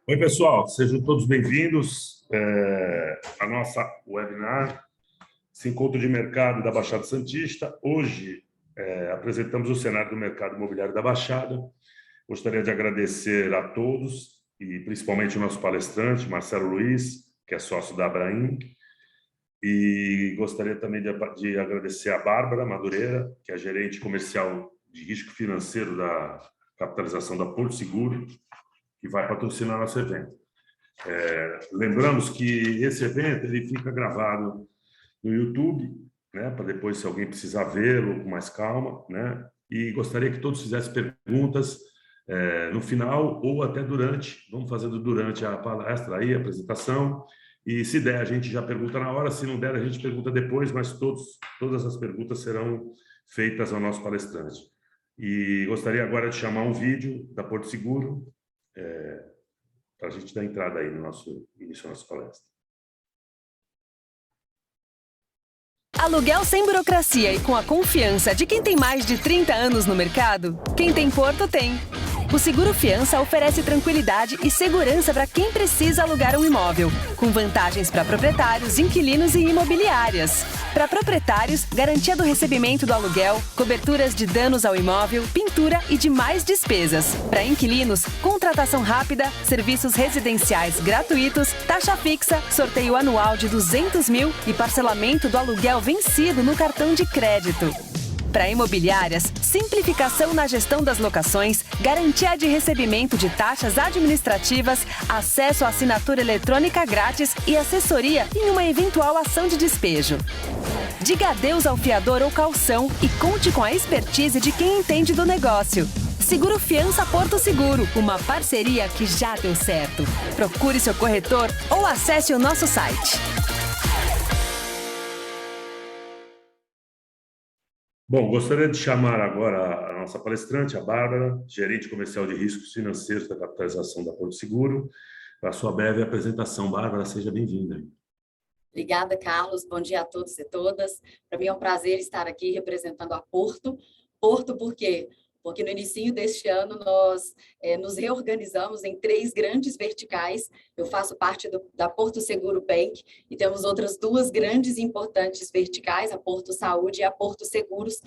Oi, pessoal, sejam todos bem-vindos à nossa webinar, esse encontro de mercado da Baixada Santista. Hoje, apresentamos o cenário do mercado imobiliário da Baixada. Gostaria de agradecer a todos, e principalmente o nosso palestrante, Marcelo Luiz, que é sócio da Abraim, e gostaria também de agradecer a Bárbara Madureira, que é gerente comercial de risco financeiro da capitalização da Porto Seguro, que vai patrocinar nosso evento. Lembramos que esse evento ele fica gravado no YouTube, né, para depois, se alguém precisar vê-lo com mais calma, né, e gostaria que todos fizessem perguntas no final ou até durante. Vamos fazendo durante a palestra aí, a apresentação, e se der, a gente já pergunta na hora, se não der, a gente pergunta depois, mas todas as perguntas serão feitas ao nosso palestrante. E gostaria agora de chamar um vídeo da Porto Seguro, para a gente dar entrada aí no nosso início da nossa palestra. Aluguel sem burocracia e com a confiança de quem tem mais de 30 anos no mercado? Quem tem Porto tem. O Seguro Fiança oferece tranquilidade e segurança para quem precisa alugar um imóvel, com vantagens para proprietários, inquilinos e imobiliárias. Para proprietários, garantia do recebimento do aluguel, coberturas de danos ao imóvel, pintura e demais despesas. Para inquilinos, contratação rápida, serviços residenciais gratuitos, taxa fixa, sorteio anual de 200 mil e parcelamento do aluguel vencido no cartão de crédito. Para imobiliárias, simplificação na gestão das locações, garantia de recebimento de taxas administrativas, acesso à assinatura eletrônica grátis e assessoria em uma eventual ação de despejo. Diga adeus ao fiador ou calção e conte com a expertise de quem entende do negócio. Seguro Fiança Porto Seguro, uma parceria que já deu certo. Procure seu corretor ou acesse o nosso site. Bom, gostaria de chamar agora a nossa palestrante, a Bárbara, gerente comercial de riscos financeiros da capitalização da Porto Seguro, para a sua breve apresentação. Bárbara, seja bem-vinda. Obrigada, Carlos. Bom dia a todos e todas. Para mim é um prazer estar aqui representando a Porto. Porto por quê? Porque no início deste ano nós nos reorganizamos em 3 grandes verticais. Eu faço parte da Porto Seguro Bank e temos outras 2 grandes e importantes verticais, a Porto Saúde e a Porto Seguros.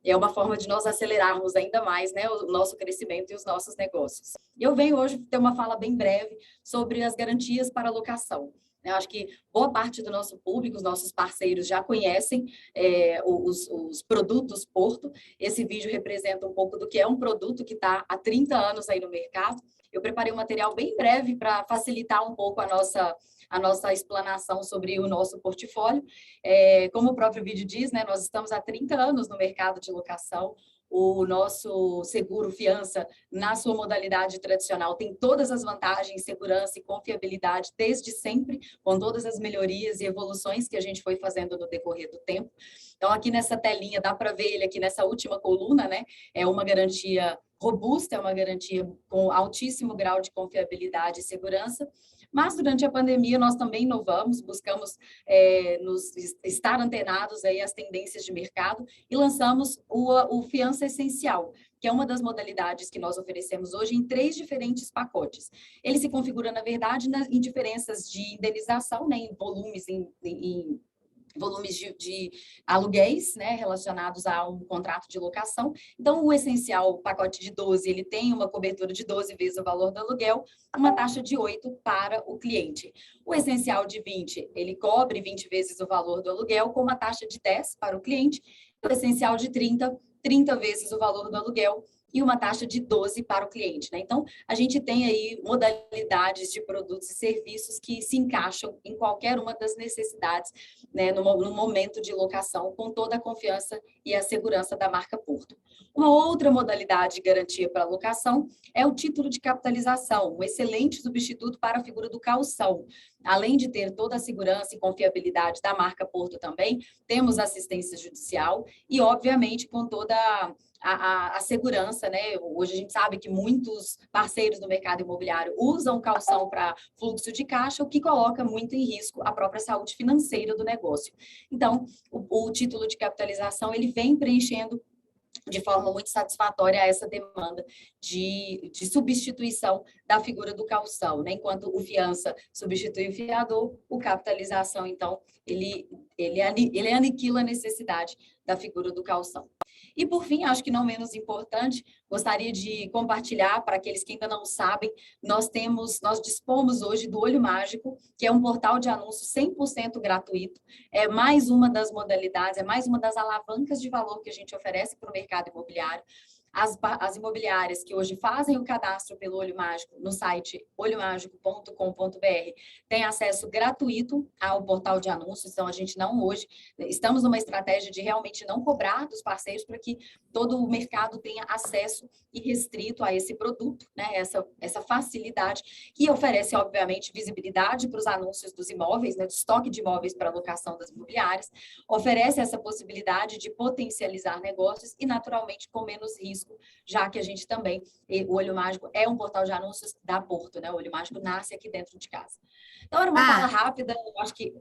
E é uma forma de nós acelerarmos ainda mais, né, o nosso crescimento e os nossos negócios. E eu venho hoje ter uma fala bem breve sobre as garantias para locação. Eu acho que boa parte do nosso público, os nossos parceiros já conhecem os produtos Porto. Esse vídeo representa um pouco do que é um produto que está há 30 anos aí no mercado. Eu preparei um material bem breve para facilitar um pouco a nossa explanação sobre o nosso portfólio. Como o próprio vídeo diz, né, nós estamos há 30 anos no mercado de locação. O nosso seguro fiança, na sua modalidade tradicional, tem todas as vantagens, segurança e confiabilidade desde sempre, com todas as melhorias e evoluções que a gente foi fazendo no decorrer do tempo. Então, aqui nessa telinha, dá para ver ele aqui nessa última coluna, né? É uma garantia robusta, é uma garantia com altíssimo grau de confiabilidade e segurança. Mas, durante a pandemia, nós também inovamos, buscamos estar antenados aí às tendências de mercado e lançamos o Fiança Essencial, que é uma das modalidades que nós oferecemos hoje em 3 diferentes pacotes. Ele se configura, na verdade, em diferenças de indenização, né, em volumes, volumes de aluguéis, né, relacionados a um contrato de locação. Então, o essencial, o pacote de 12, ele tem uma cobertura de 12 vezes o valor do aluguel, uma taxa de 8 para o cliente. O essencial de 20, ele cobre 20 vezes o valor do aluguel, com uma taxa de 10 para o cliente. O essencial de 30, 30 vezes o valor do aluguel, e uma taxa de 12 para o cliente, né? Então, a gente tem aí modalidades de produtos e serviços que se encaixam em qualquer uma das necessidades, né, no momento de locação, com toda a confiança e a segurança da marca Porto. Uma outra modalidade de garantia para locação é o título de capitalização, um excelente substituto para a figura do calção. Além de ter toda a segurança e confiabilidade da marca Porto também, temos assistência judicial e, obviamente, com toda a segurança, né? Hoje a gente sabe que muitos parceiros do mercado imobiliário usam calção para fluxo de caixa, o que coloca muito em risco a própria saúde financeira do negócio. Então, o título de capitalização, ele vem preenchendo de forma muito satisfatória a essa demanda de substituição da figura do calção, né? Enquanto o fiança substitui o fiador, o capitalização, então, ele aniquila a necessidade da figura do calção. E, por fim, acho que não menos importante, gostaria de compartilhar para aqueles que ainda não sabem, nós dispomos hoje do Olho Mágico, que é um portal de anúncios 100% gratuito, é mais uma das modalidades, é mais uma das alavancas de valor que a gente oferece para o mercado imobiliário. As imobiliárias que hoje fazem o cadastro pelo Olho Mágico no site olhomágico.com.br têm acesso gratuito ao portal de anúncios, então a gente não hoje, estamos numa estratégia de realmente não cobrar dos parceiros para que todo o mercado tenha acesso irrestrito a esse produto, né? Essa facilidade que oferece, obviamente, visibilidade para os anúncios dos imóveis, né? Do estoque de imóveis para alocação das imobiliárias, oferece essa possibilidade de potencializar negócios e, naturalmente, com menos risco, já que a gente também, o Olho Mágico é um portal de anúncios da Porto, né? O Olho Mágico nasce aqui dentro de casa. Então, era uma fala rápida, eu acho que...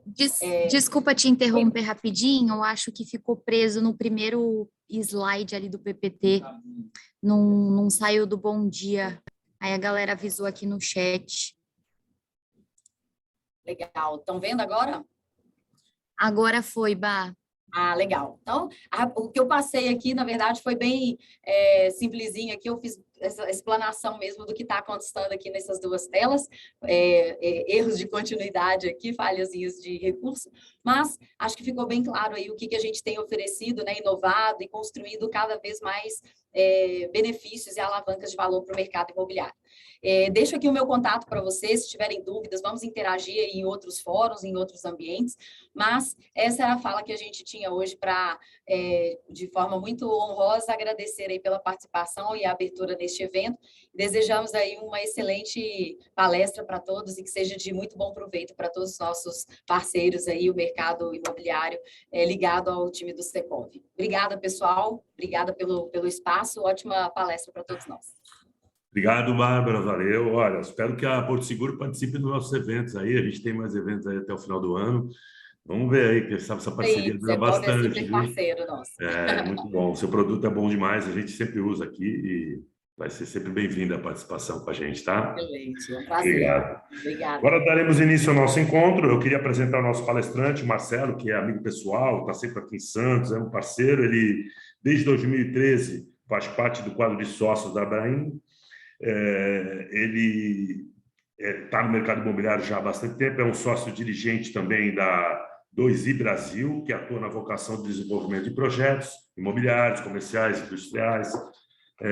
Desculpa te interromper rapidinho, eu acho que ficou preso no primeiro slide ali do PPT, não saiu do bom dia, aí a galera avisou aqui no chat. Legal, estão vendo agora? Agora foi, Bá. Ah, legal. Então, o que eu passei aqui, na verdade, foi bem simplesinho aqui. Eu fiz essa explanação mesmo do que está acontecendo aqui nessas duas telas. Erros de continuidade aqui, falhazinhas de recurso. Mas acho que ficou bem claro aí o que a gente tem oferecido, né, inovado e construído cada vez mais benefícios e alavancas de valor para o mercado imobiliário. Deixo aqui o meu contato para vocês, se tiverem dúvidas, vamos interagir em outros fóruns, em outros ambientes, mas essa era a fala que a gente tinha hoje para, de forma muito honrosa, agradecer aí pela participação e a abertura deste evento. Desejamos aí uma excelente palestra para todos e que seja de muito bom proveito para todos os nossos parceiros aí, o mercado imobiliário ligado ao time do Secov. Obrigada, pessoal. Obrigada pelo espaço. Ótima palestra para todos nós. Obrigado, Bárbara, valeu. Olha, espero que a Porto Seguro participe dos nossos eventos aí. A gente tem mais eventos aí até o final do ano. Vamos ver aí, que essa parceria dura bastante. É sempre parceiro nosso. Muito bom. O seu produto é bom demais, a gente sempre usa aqui e vai ser sempre bem-vinda a participação com a gente, tá? Excelente, é um prazer. Obrigado. Obrigada. Agora daremos início ao nosso encontro. Eu queria apresentar o nosso palestrante, o Marcelo, que é amigo pessoal, está sempre aqui em Santos, é um parceiro. Ele, desde 2013, faz parte do quadro de sócios da Abraim. Ele está no mercado imobiliário já há bastante tempo, é um sócio dirigente também da 2i Brasil, que atua na vocação de desenvolvimento de projetos imobiliários, comerciais, industriais,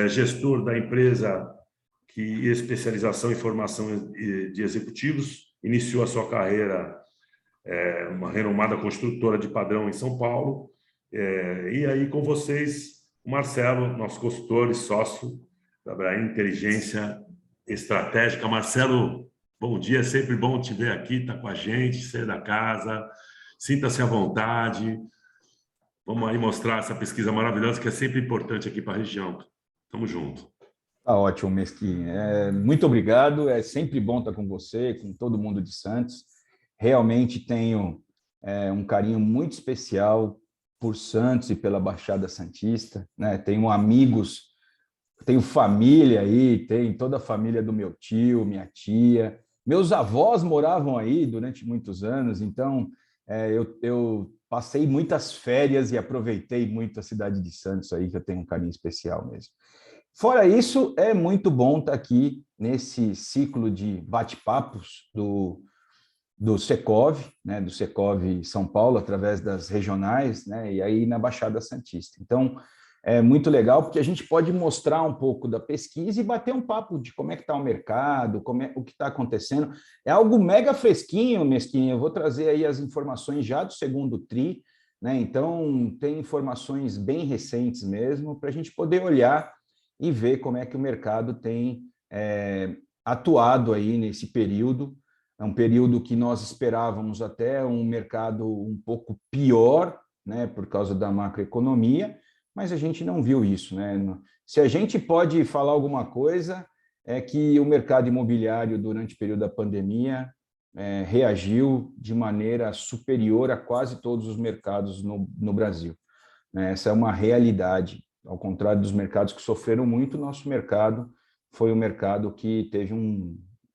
gestor da empresa que especialização em formação de executivos, iniciou a sua carreira uma renomada construtora de padrão em São Paulo, e aí com vocês o Marcelo, nosso consultor e sócio da Abraim Inteligência Estratégica. Marcelo, bom dia, é sempre bom te ver aqui, está com a gente, ser da casa, sinta-se à vontade. Vamos aí mostrar essa pesquisa maravilhosa que é sempre importante aqui para a região. Tamo junto. Tá ótimo, Mesquim. Muito obrigado, é sempre bom estar com você, com todo mundo de Santos. Realmente tenho um carinho muito especial por Santos e pela Baixada Santista, né? Tenho amigos, tenho família aí, tem toda a família do meu tio, minha tia. Meus avós moravam aí durante muitos anos, então eu passei muitas férias e aproveitei muito a cidade de Santos aí, que eu tenho um carinho especial mesmo. Fora isso, é muito bom estar aqui nesse ciclo de bate-papos do Secov, né, do Secov São Paulo, através das regionais, né, e aí na Baixada Santista. Então, é muito legal, porque a gente pode mostrar um pouco da pesquisa e bater um papo de como é que está o mercado, o que está acontecendo. É algo mega fresquinho, Mesquinha. Eu vou trazer aí as informações já do segundo TRI, né? Então, tem informações bem recentes mesmo, para a gente poder olhar e ver como é que o mercado tem atuado aí nesse período. É um período que nós esperávamos até um mercado um pouco pior, né, por causa da macroeconomia, mas a gente não viu isso, né? Se a gente pode falar alguma coisa, é que o mercado imobiliário, durante o período da pandemia, reagiu de maneira superior a quase todos os mercados no Brasil. Essa é uma realidade. Ao contrário dos mercados que sofreram muito, nosso mercado foi um mercado que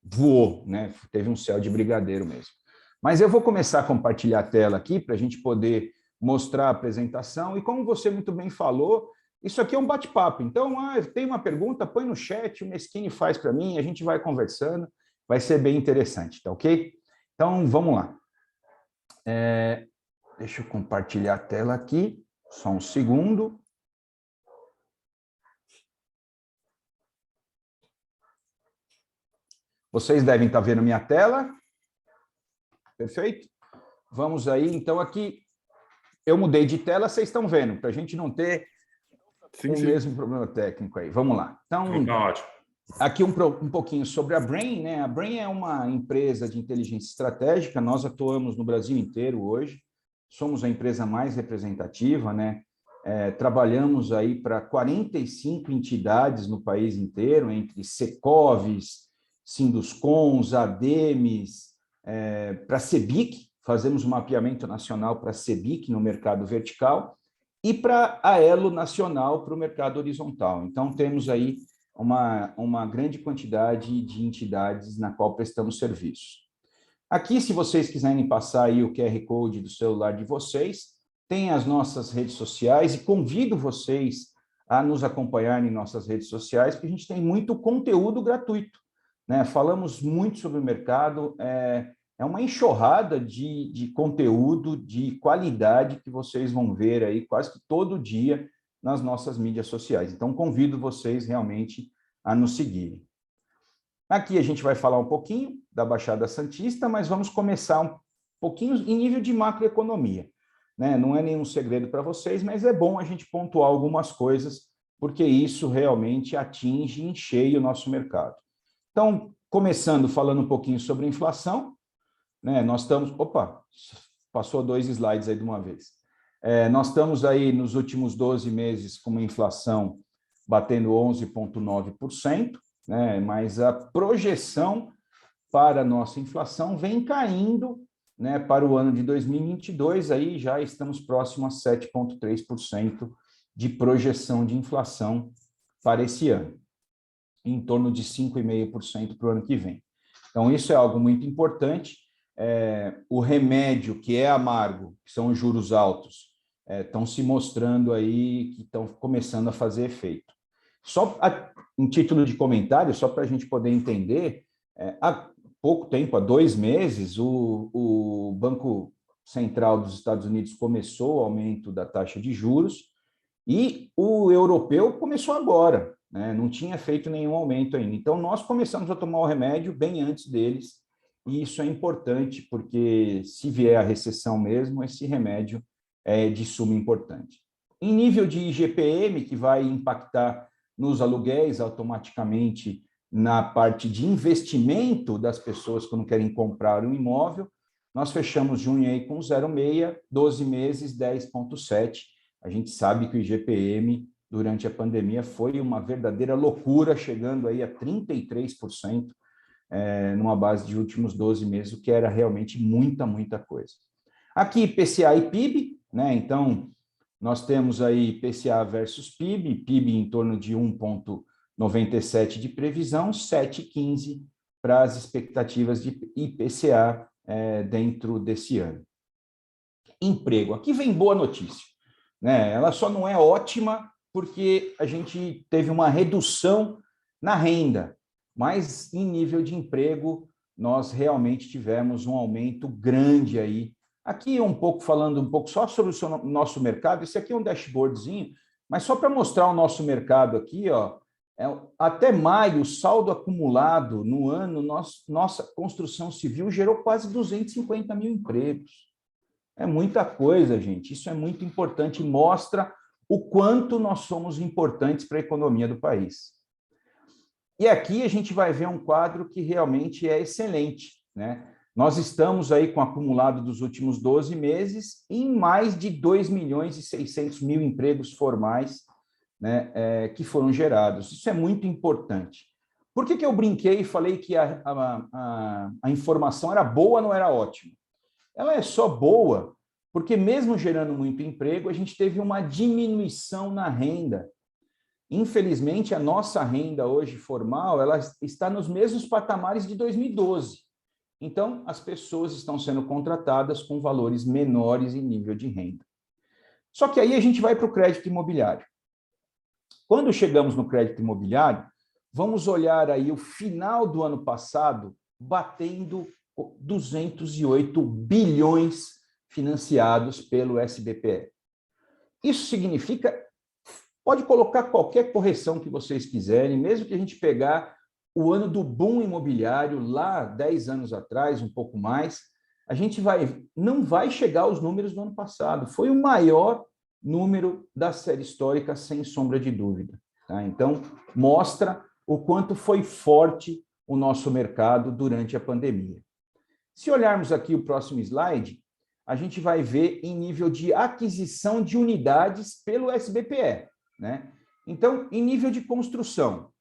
voou, né? Teve um céu de brigadeiro mesmo. Mas eu vou começar a compartilhar a tela aqui para a gente poder mostrar a apresentação. E como você muito bem falou, isso aqui é um bate-papo. Então, tem uma pergunta, põe no chat, o Meschini faz para mim, a gente vai conversando, vai ser bem interessante, tá ok? Então, vamos lá. Deixa eu compartilhar a tela aqui, só um segundo. Vocês devem estar vendo minha tela. Perfeito? Vamos aí, então aqui eu mudei de tela, vocês estão vendo, para a gente não ter Sim, o sim. mesmo problema técnico aí. Vamos lá. Então, Tá ótimo. aqui um pouquinho sobre a Brain, né? A Brain é uma empresa de inteligência estratégica, nós atuamos no Brasil inteiro hoje, somos a empresa mais representativa, né? Trabalhamos aí para 45 entidades no país inteiro, entre Secovs, Sinduscons, Ademes, para a CEBIC, fazemos um mapeamento nacional para a CEBIC no mercado vertical e para a Elo nacional para o mercado horizontal. Então, temos aí uma grande quantidade de entidades na qual prestamos serviços. Aqui, se vocês quiserem passar aí o QR Code do celular de vocês, tem as nossas redes sociais e convido vocês a nos acompanhar em nossas redes sociais, porque a gente tem muito conteúdo gratuito, né? Falamos muito sobre o mercado, é uma enxurrada de conteúdo de qualidade que vocês vão ver aí quase que todo dia nas nossas mídias sociais. Então, convido vocês realmente a nos seguirem. Aqui a gente vai falar um pouquinho da Baixada Santista, mas vamos começar um pouquinho em nível de macroeconomia, né? Não é nenhum segredo para vocês, mas é bom a gente pontuar algumas coisas, porque isso realmente atinge em cheio o nosso mercado. Então, começando falando um pouquinho sobre inflação, né? Nós estamos... Opa, passou 2 slides aí de uma vez. Nós estamos aí nos últimos 12 meses com uma inflação batendo 11,9%, né? Mas a projeção para a nossa inflação vem caindo, né? Para o ano de 2022, aí já estamos próximos a 7,3% de projeção de inflação para esse ano, em torno de 5,5% para o ano que vem. Então, isso é algo muito importante. O remédio, que é amargo, que são os juros altos, estão se mostrando aí que estão começando a fazer efeito. Só em título de comentário, só para a gente poder entender, há pouco tempo, há 2 meses, o Banco Central dos Estados Unidos começou o aumento da taxa de juros e o europeu começou agora, né? Não tinha feito nenhum aumento ainda. Então, nós começamos a tomar o remédio bem antes deles, e isso é importante, porque se vier a recessão mesmo, esse remédio é de suma importância. Em nível de IGPM, que vai impactar nos aluguéis automaticamente na parte de investimento das pessoas quando querem comprar um imóvel, nós fechamos junho aí com 0,6, 12 meses, 10,7. A gente sabe que o IGPM, durante a pandemia, foi uma verdadeira loucura, chegando aí a 33%, numa base de últimos 12 meses, o que era realmente muita coisa. Aqui, IPCA e PIB, né? Então, nós temos aí IPCA versus PIB, PIB em torno de 1,97 de previsão, 7,15 para as expectativas de IPCA dentro desse ano. Emprego, aqui vem boa notícia, né? Ela só não é ótima porque a gente teve uma redução na renda, mas em nível de emprego nós realmente tivemos um aumento grande aí. Aqui falando um pouco só sobre o nosso mercado, esse aqui é um dashboardzinho, mas só para mostrar o nosso mercado aqui, ó, até maio, o saldo acumulado no ano, nossa construção civil gerou quase 250 mil empregos. É muita coisa, gente, isso é muito importante e mostra o quanto nós somos importantes para a economia do país. E aqui a gente vai ver um quadro que realmente é excelente, né? Nós estamos aí com o acumulado dos últimos 12 meses em mais de 2.600.000 empregos formais, né, que foram gerados. Isso é muito importante. Por que eu brinquei e falei que a informação era boa, não era ótima? Ela é só boa porque, mesmo gerando muito emprego, a gente teve uma diminuição na renda. Infelizmente, a nossa renda hoje formal, ela está nos mesmos patamares de 2012. Então, as pessoas estão sendo contratadas com valores menores em nível de renda. Só que aí a gente vai para o crédito imobiliário. Quando chegamos no crédito imobiliário, vamos olhar aí o final do ano passado batendo 208 bilhões financiados pelo SBPE. Isso significa, pode colocar qualquer correção que vocês quiserem, mesmo que a gente pegar o ano do boom imobiliário, lá 10 anos atrás, um pouco mais, a gente não vai chegar aos números do ano passado. Foi o maior número da série histórica, sem sombra de dúvida. Tá? Então, mostra o quanto foi forte o nosso mercado durante a pandemia. Se olharmos aqui o próximo slide, a gente vai ver em nível de aquisição de unidades pelo SBPE. Né? Então, em nível de construção,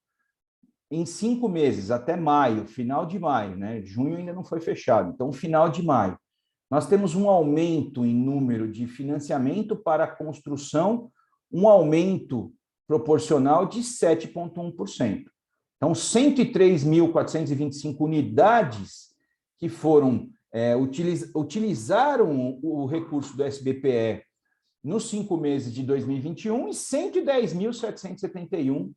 em 5 meses, até maio, final de maio, né? Junho ainda não foi fechado, então final de maio, nós temos um aumento em número de financiamento para a construção, um aumento proporcional de 7,1%. Então, 103.425 unidades que foram utilizaram o recurso do SBPE nos 5 meses de 2021 e 110.771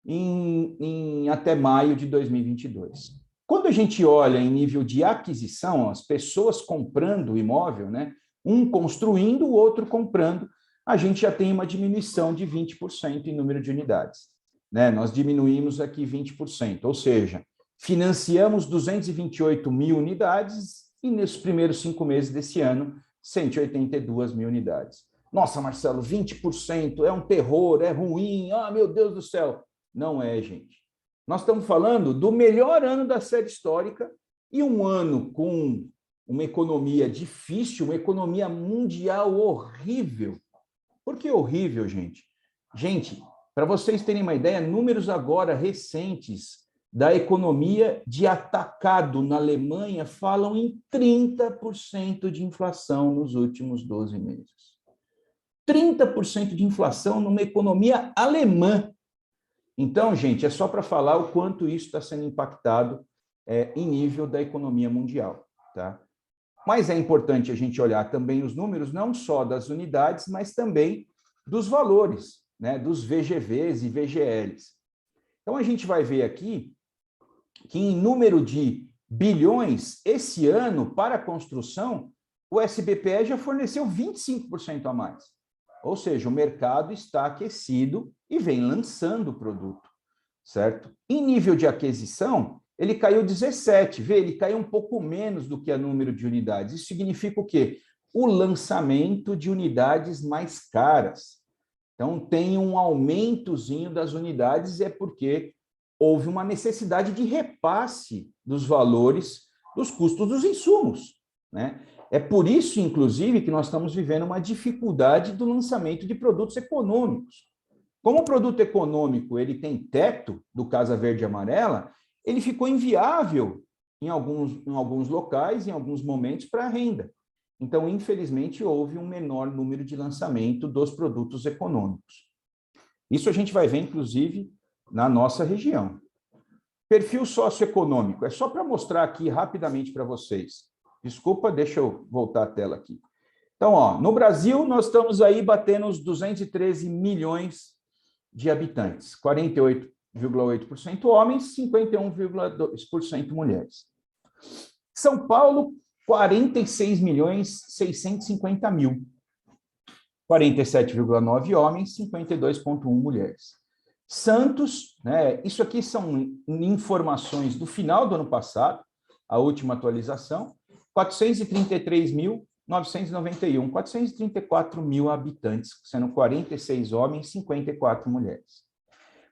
em até maio de 2022. Quando a gente olha em nível de aquisição, as pessoas comprando o imóvel, né, um construindo, o outro comprando, a gente já tem uma diminuição de 20% em número de unidades. Né? Nós diminuímos aqui 20%, ou seja, financiamos 228 mil unidades e nos primeiros 5 meses desse ano, 182 mil unidades. Nossa, Marcelo, 20% é um terror, é ruim, meu Deus do céu. Não é, gente. Nós estamos falando do melhor ano da série histórica e um ano com uma economia difícil, uma economia mundial horrível. Por que horrível, gente? Gente, para vocês terem uma ideia, números agora recentes da economia de atacado na Alemanha falam em 30% de inflação nos últimos 12 meses. 30% de inflação numa economia alemã. Então, gente, é só para falar o quanto isso está sendo impactado em nível da economia mundial. Tá? Mas é importante a gente olhar também os números, não só das unidades, mas também dos valores, né, dos VGVs e VGLs. Então, a gente vai ver aqui que em número de bilhões, esse ano, para a construção, o SBPE já forneceu 25% a mais. Ou seja, o mercado está aquecido e vem lançando o produto, certo? Em nível de aquisição, ele caiu 17%. Vê, ele caiu um pouco menos do que o número de unidades. Isso significa o quê? O lançamento de unidades mais caras. Então, tem um aumentozinho das unidades, é porque houve uma necessidade de repasse dos valores dos custos dos insumos, né? É por isso, inclusive, que nós estamos vivendo uma dificuldade do lançamento de produtos econômicos. Como o produto econômico ele tem teto do Casa Verde e Amarela, ele ficou inviável em alguns locais, em alguns momentos, para a renda. Então, infelizmente, houve um menor número de lançamento dos produtos econômicos. Isso a gente vai ver, inclusive, na nossa região. Perfil socioeconômico, é só para mostrar aqui rapidamente para vocês. Desculpa, deixa eu voltar a tela aqui. Então, no Brasil, nós estamos aí batendo os 213 milhões de habitantes, 48,8% homens, 51,2% mulheres. São Paulo, 46.650.000, 47,9 homens, 52,1 mulheres. Santos, né, isso aqui são informações do final do ano passado, a última atualização, 433.991, 434 mil habitantes, sendo 46 homens, 54 mulheres.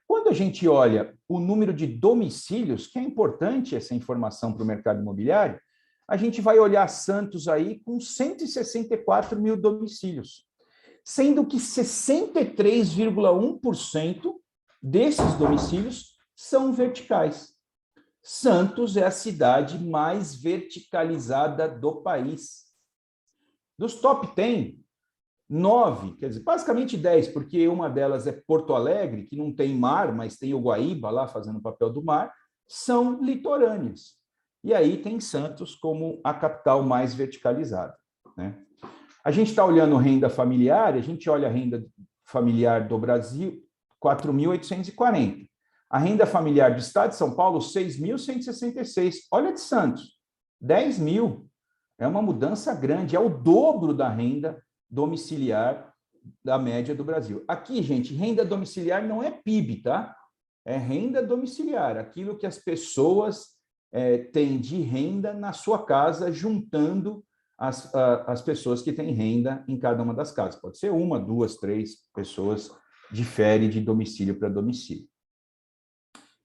Quando a gente olha o número de domicílios, que é importante essa informação para o mercado imobiliário, a gente vai olhar Santos aí com 164 mil domicílios, sendo que 63,1% desses domicílios são verticais. Santos é a cidade mais verticalizada do país. Dos top 10, 9, quer dizer, basicamente 10, porque uma delas é Porto Alegre, que não tem mar, mas tem o Guaíba lá fazendo o papel do mar, são litorâneas. E aí tem Santos como a capital mais verticalizada, né? A gente está olhando renda familiar, a gente olha a renda familiar do Brasil, 4.840. A renda familiar do Estado de São Paulo, 6.166. Olha de Santos, 10 mil. É uma mudança grande, é o dobro da renda domiciliar da média do Brasil. Aqui, gente, renda domiciliar não é PIB, tá? É renda domiciliar, aquilo que as pessoas têm de renda na sua casa, juntando as pessoas que têm renda em cada uma das casas. Pode ser uma, duas, três pessoas, difere de domicílio para domicílio.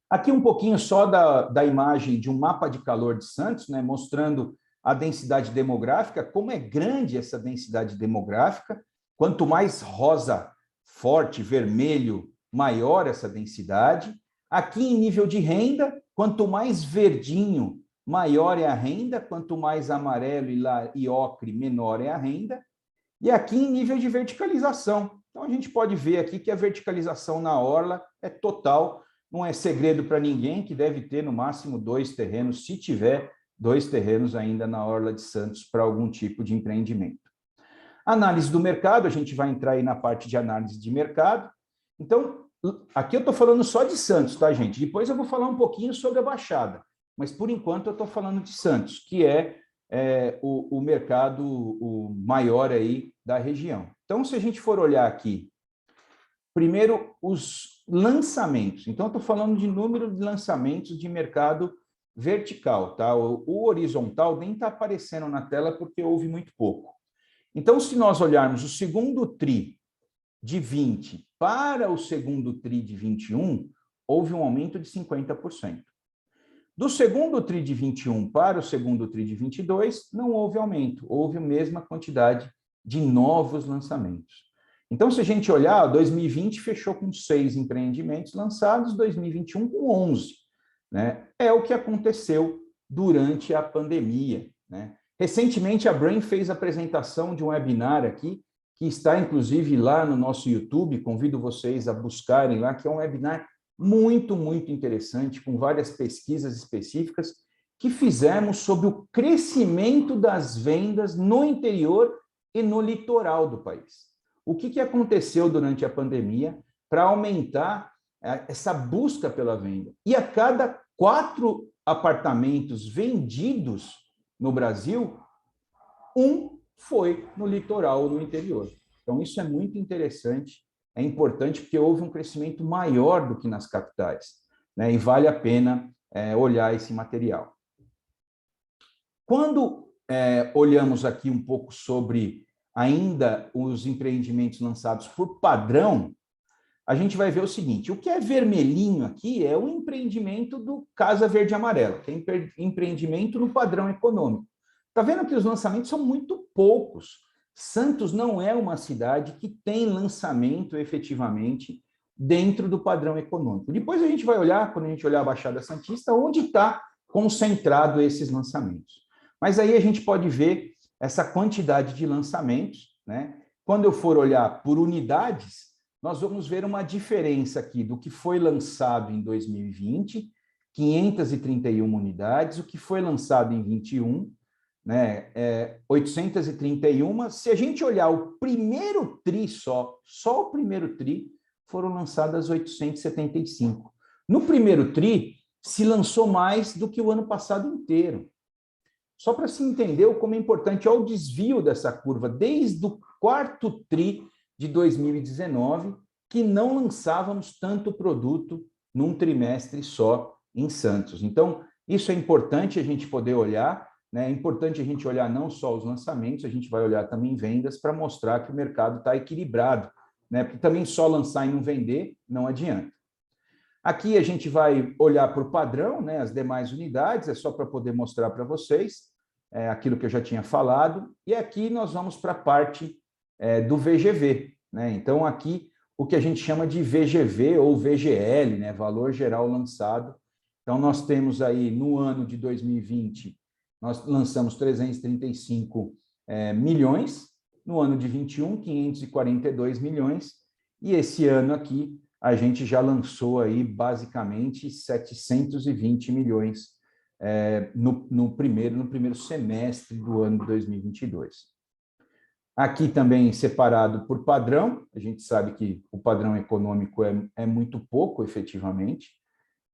Aqui um pouquinho só da imagem de um mapa de calor de Santos, né, mostrando a densidade demográfica, como é grande essa densidade demográfica. Quanto mais rosa forte, vermelho, maior essa densidade. Aqui em nível de renda, quanto mais verdinho, maior é a renda, quanto mais amarelo e ocre, menor é a renda. E aqui em nível de verticalização. Então, a gente pode ver aqui que a verticalização na orla é total, não é segredo para ninguém que deve ter no máximo 2 terrenos, se tiver 2 terrenos ainda na orla de Santos para algum tipo de empreendimento. Análise do mercado, a gente vai entrar aí na parte de análise de mercado. Então, aqui eu estou falando só de Santos, tá, gente? Depois eu vou falar um pouquinho sobre a Baixada, mas por enquanto eu estou falando de Santos, que é o mercado o maior aí da região. Então, se a gente for olhar aqui, primeiro os lançamentos. Então, eu estou falando de número de lançamentos de mercado vertical, tá? O horizontal nem está aparecendo na tela porque houve muito pouco. Então, se nós olharmos o segundo TRI de 20 para o segundo TRI de 21, houve um aumento de 50%. Do segundo TRI de 21 para o segundo TRI de 22, não houve aumento, houve a mesma quantidade de novos lançamentos. Então, se a gente olhar, 2020 fechou com 6 empreendimentos lançados, 2021 com 11. Né? É o que aconteceu durante a pandemia, né? Recentemente, a Brain fez a apresentação de um webinar aqui, que está, inclusive, lá no nosso YouTube, convido vocês a buscarem lá, que é um webinar muito, muito interessante, com várias pesquisas específicas que fizemos sobre o crescimento das vendas no interior e no litoral do país. O que aconteceu durante a pandemia para aumentar essa busca pela venda? E a cada 4 apartamentos vendidos no Brasil, 1 foi no litoral ou no interior. Então, isso é muito interessante, é importante porque houve um crescimento maior do que nas capitais, né? E vale a pena olhar esse material. Quando olhamos aqui um pouco sobre ainda os empreendimentos lançados por padrão, a gente vai ver o seguinte, o que é vermelhinho aqui é o empreendimento do Casa Verde e Amarelo, que é empreendimento no padrão econômico. Está vendo que os lançamentos são muito poucos. Santos não é uma cidade que tem lançamento efetivamente dentro do padrão econômico. Depois a gente vai olhar, quando a gente olhar a Baixada Santista, onde está concentrado esses lançamentos. Mas aí a gente pode ver essa quantidade de lançamentos, né? Quando eu for olhar por unidades, nós vamos ver uma diferença aqui do que foi lançado em 2020, 531 unidades, o que foi lançado em 21, né, 831. Se a gente olhar o primeiro TRI só o primeiro TRI, foram lançadas 875. No primeiro TRI, se lançou mais do que o ano passado inteiro. Só para se entender como é importante, olha o desvio dessa curva, desde o 4º TRI de 2019, que não lançávamos tanto produto num trimestre só em Santos. Então, isso é importante a gente poder olhar, né? É importante a gente olhar não só os lançamentos, a gente vai olhar também vendas para mostrar que o mercado está equilibrado, né? Porque também só lançar e não vender não adianta. Aqui a gente vai olhar por padrão, né? As demais unidades, é só para poder mostrar para vocês aquilo que eu já tinha falado. E aqui nós vamos para a parte do VGV, né? Então, aqui o que a gente chama de VGV ou VGL, né? Valor Geral Lançado. Então, nós temos aí no ano de 2020, nós lançamos 335 milhões, No ano de 21, 542 milhões. E esse ano aqui, a gente já lançou aí basicamente 720 milhões no primeiro semestre do ano de 2022. Aqui também separado por padrão, a gente sabe que o padrão econômico é muito pouco, efetivamente.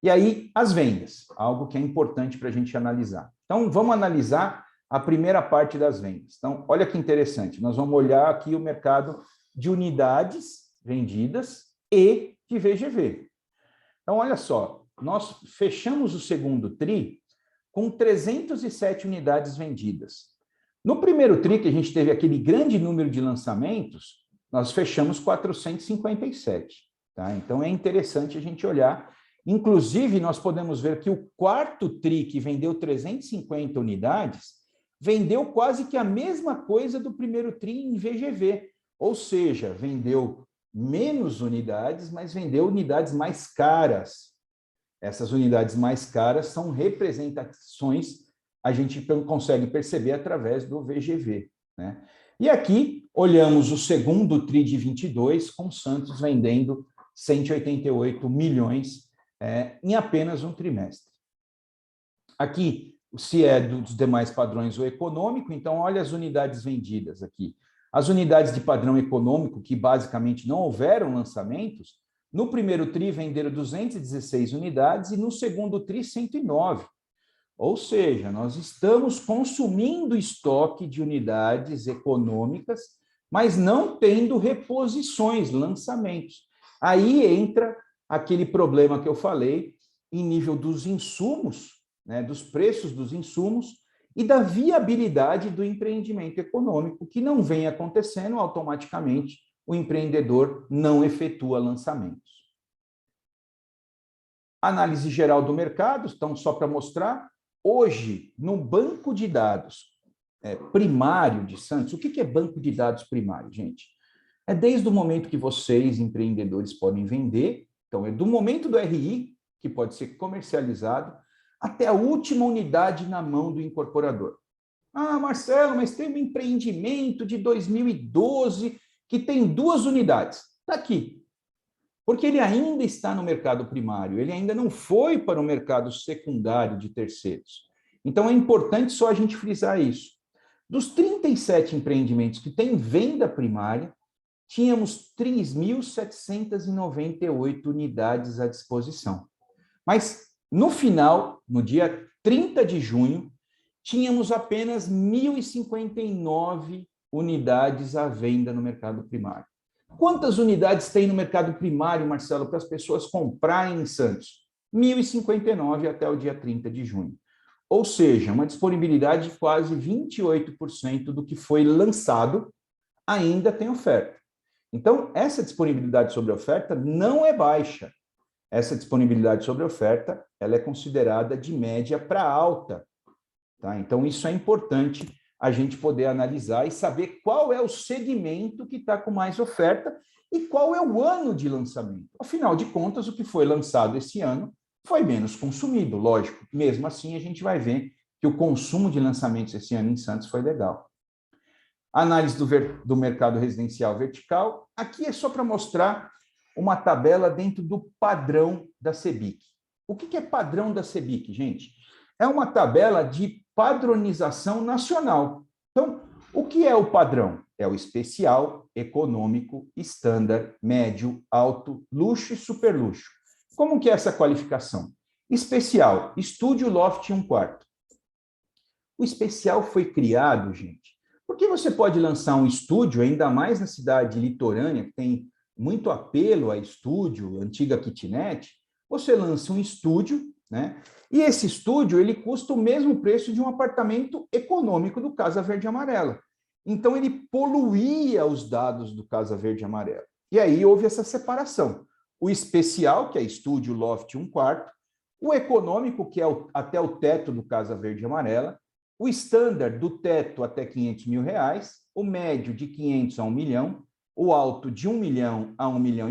E aí, as vendas, algo que é importante para a gente analisar. Então, vamos analisar a primeira parte das vendas. Então, olha que interessante, nós vamos olhar aqui o mercado de unidades vendidas e de VGV. Então, olha só, nós fechamos o segundo TRI com 307 unidades vendidas. No primeiro TRI, que a gente teve aquele grande número de lançamentos, nós fechamos 457. Tá? Então, é interessante a gente olhar. Inclusive, nós podemos ver que o quarto TRI, que vendeu 350 unidades, vendeu quase que a mesma coisa do primeiro TRI em VGV. Ou seja, vendeu menos unidades, mas vendeu unidades mais caras. Essas unidades mais caras são representações, a gente consegue perceber através do VGV. Né? E aqui, olhamos o segundo TRI de 22, com Santos vendendo 188 milhões em apenas um trimestre. Aqui, se é dos demais padrões ou econômico, então olha as unidades vendidas aqui. As unidades de padrão econômico, que basicamente não houveram lançamentos, no primeiro TRI venderam 216 unidades e no segundo TRI 109. Ou seja, nós estamos consumindo estoque de unidades econômicas, mas não tendo reposições, lançamentos. Aí entra aquele problema que eu falei em nível dos insumos, né, dos preços dos insumos e da viabilidade do empreendimento econômico, que não vem acontecendo automaticamente, o empreendedor não efetua lançamentos. Análise geral do mercado, então, só para mostrar, hoje, no banco de dados primário de Santos, o que é banco de dados primário, gente? É desde o momento que vocês, empreendedores, podem vender, então é do momento do RI, que pode ser comercializado, até a última unidade na mão do incorporador. Ah, Marcelo, mas tem um empreendimento de 2012 que tem 2 unidades. Está aqui. Porque ele ainda está no mercado primário, ele ainda não foi para o mercado secundário de terceiros. Então, é importante só a gente frisar isso. Dos 37 empreendimentos que têm venda primária, tínhamos 3.798 unidades à disposição. Mas, no final, no dia 30 de junho, tínhamos apenas 1.059 unidades à venda no mercado primário. Quantas unidades tem no mercado primário, Marcelo, para as pessoas comprarem em Santos? 1.059 até o dia 30 de junho. Ou seja, uma disponibilidade de quase 28% do que foi lançado ainda tem oferta. Então, essa disponibilidade sobre oferta não é baixa. Essa disponibilidade sobre oferta, ela é considerada de média para alta. Tá? Então, isso é importante a gente poder analisar e saber qual é o segmento que está com mais oferta e qual é o ano de lançamento. Afinal de contas, o que foi lançado esse ano foi menos consumido, lógico. Mesmo assim, a gente vai ver que o consumo de lançamentos esse ano em Santos foi legal. Análise do mercado residencial vertical. Aqui é só para mostrar uma tabela dentro do padrão da CEBIC. O que é padrão da CEBIC, gente? É uma tabela de padronização nacional. Então, o que é o padrão? É o especial, econômico, standard, médio, alto, luxo e superluxo. Como que é essa qualificação? Especial, estúdio, loft e 1/4. O especial foi criado, gente, porque você pode lançar um estúdio, ainda mais na cidade litorânea, que tem muito apelo a estúdio, antiga kitnet, você lança um estúdio, né? E esse estúdio, ele custa o mesmo preço de um apartamento econômico do Casa Verde e Amarela. Então, ele poluía os dados do Casa Verde e Amarela. E aí houve essa separação. O especial, que é estúdio, loft 1/4, o econômico, que é até o teto do Casa Verde e Amarela, o standard do teto até R$500 mil, o médio de 500 a 1 milhão, o alto de 1 milhão a 1,5 milhão,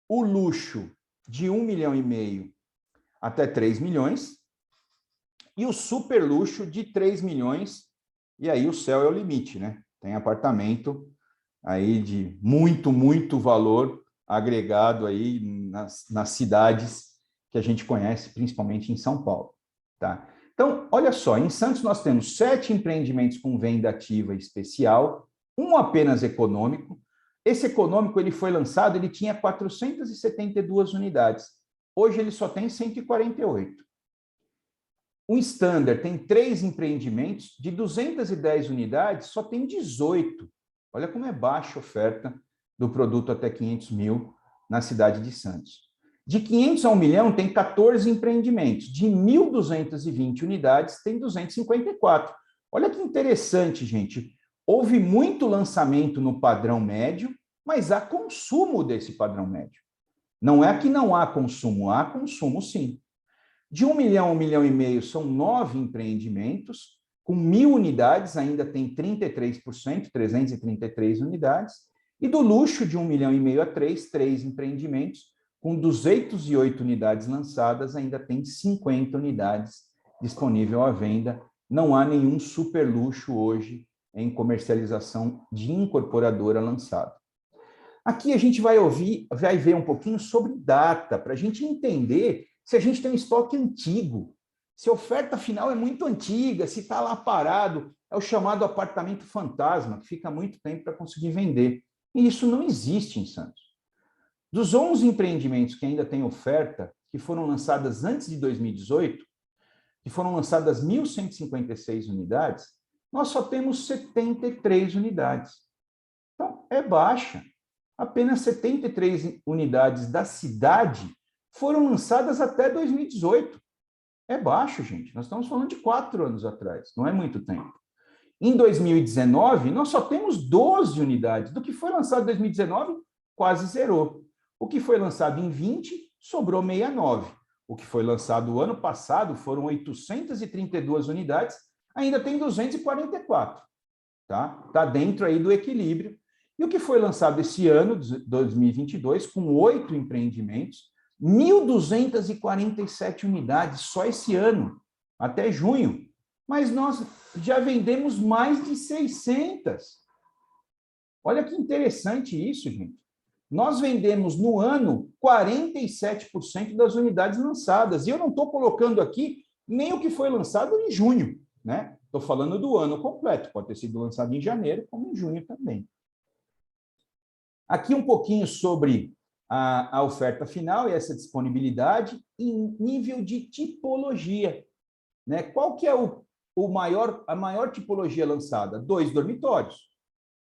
o luxo de 1,5 milhão até 3 milhões, e o super luxo de 3 milhões, e aí o céu é o limite, né? Tem apartamento aí de muito valor agregado aí nas cidades que a gente conhece, principalmente em São Paulo, tá? Então, olha só, em Santos nós temos 7 empreendimentos com venda ativa especial, um apenas econômico. Esse econômico, ele foi lançado, ele tinha 472 unidades. Hoje ele só tem 148. O Standard tem 3 empreendimentos, de 210 unidades, só tem 18. Olha como é baixa a oferta do produto até 500 mil na cidade de Santos. De 500 a 1 milhão tem 14 empreendimentos. De 1.220 unidades tem 254. Olha que interessante, gente. Houve muito lançamento no padrão médio, mas há consumo desse padrão médio. Não é que não há consumo sim. De 1 milhão a 1 milhão e meio são 9 empreendimentos, com 1.000 unidades ainda tem 33%, 333 unidades, e do luxo de 1 milhão e meio a 3 empreendimentos, com 208 unidades lançadas, ainda tem 50 unidades disponível à venda. Não há nenhum super luxo hoje em comercialização de incorporadora lançado. Aqui a gente vai ver um pouquinho sobre data, para a gente entender se a gente tem um estoque antigo, se a oferta final é muito antiga, se está lá parado, é o chamado apartamento fantasma, que fica muito tempo para conseguir vender. E isso não existe em Santos. Dos 11 empreendimentos que ainda têm oferta, que foram lançadas antes de 2018, que foram lançadas 1.156 unidades, nós só temos 73 unidades. Então, é baixa. Apenas 73 unidades da cidade foram lançadas até 2018. É baixo, gente. Nós estamos falando de 4 anos atrás, não é muito tempo. Em 2019, nós só temos 12 unidades. Do que foi lançado em 2019, quase zerou. O que foi lançado em 20, sobrou 69. O que foi lançado o ano passado foram 832 unidades, ainda tem 244. Tá dentro aí do equilíbrio. E o que foi lançado esse ano, 2022, com 8 empreendimentos, 1.247 unidades só esse ano, até junho. Mas nós já vendemos mais de 600. Olha que interessante isso, gente. Nós vendemos no ano 47% das unidades lançadas. E eu não estou colocando aqui nem o que foi lançado em junho, né? Estou falando do ano completo. Pode ter sido lançado em janeiro, como em junho também. Aqui um pouquinho sobre a oferta final e essa disponibilidade em nível de tipologia, né? Qual que é a maior tipologia lançada? 2 dormitórios.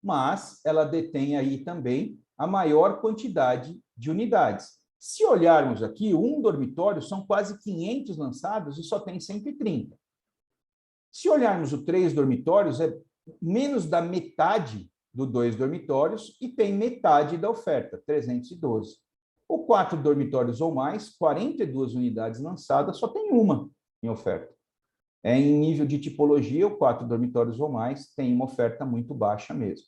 Mas ela detém aí também a maior quantidade de unidades. Se olharmos aqui, 1 dormitório são quase 500 lançados e só tem 130. Se olharmos o 3 dormitórios, é menos da metade do 2 dormitórios e tem metade da oferta, 312. O 4 dormitórios ou mais, 42 unidades lançadas, só tem uma em oferta. Em nível de tipologia, o 4 dormitórios ou mais tem uma oferta muito baixa mesmo.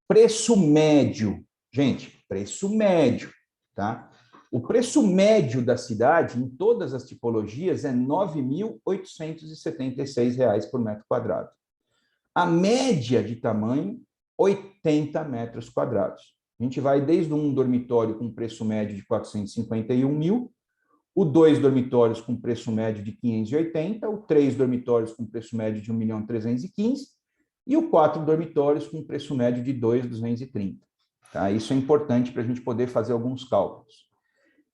Preço médio. Gente, preço médio, tá? O preço médio da cidade, em todas as tipologias, é R$ 9.876 por metro quadrado. A média de tamanho, 80 metros quadrados. A gente vai desde um dormitório com preço médio de 451 mil, o 2 dormitórios com preço médio de 580, o 3 dormitórios com preço médio de 1.315 e o 4 dormitórios com preço médio de 2.230. Tá? Isso é importante para a gente poder fazer alguns cálculos.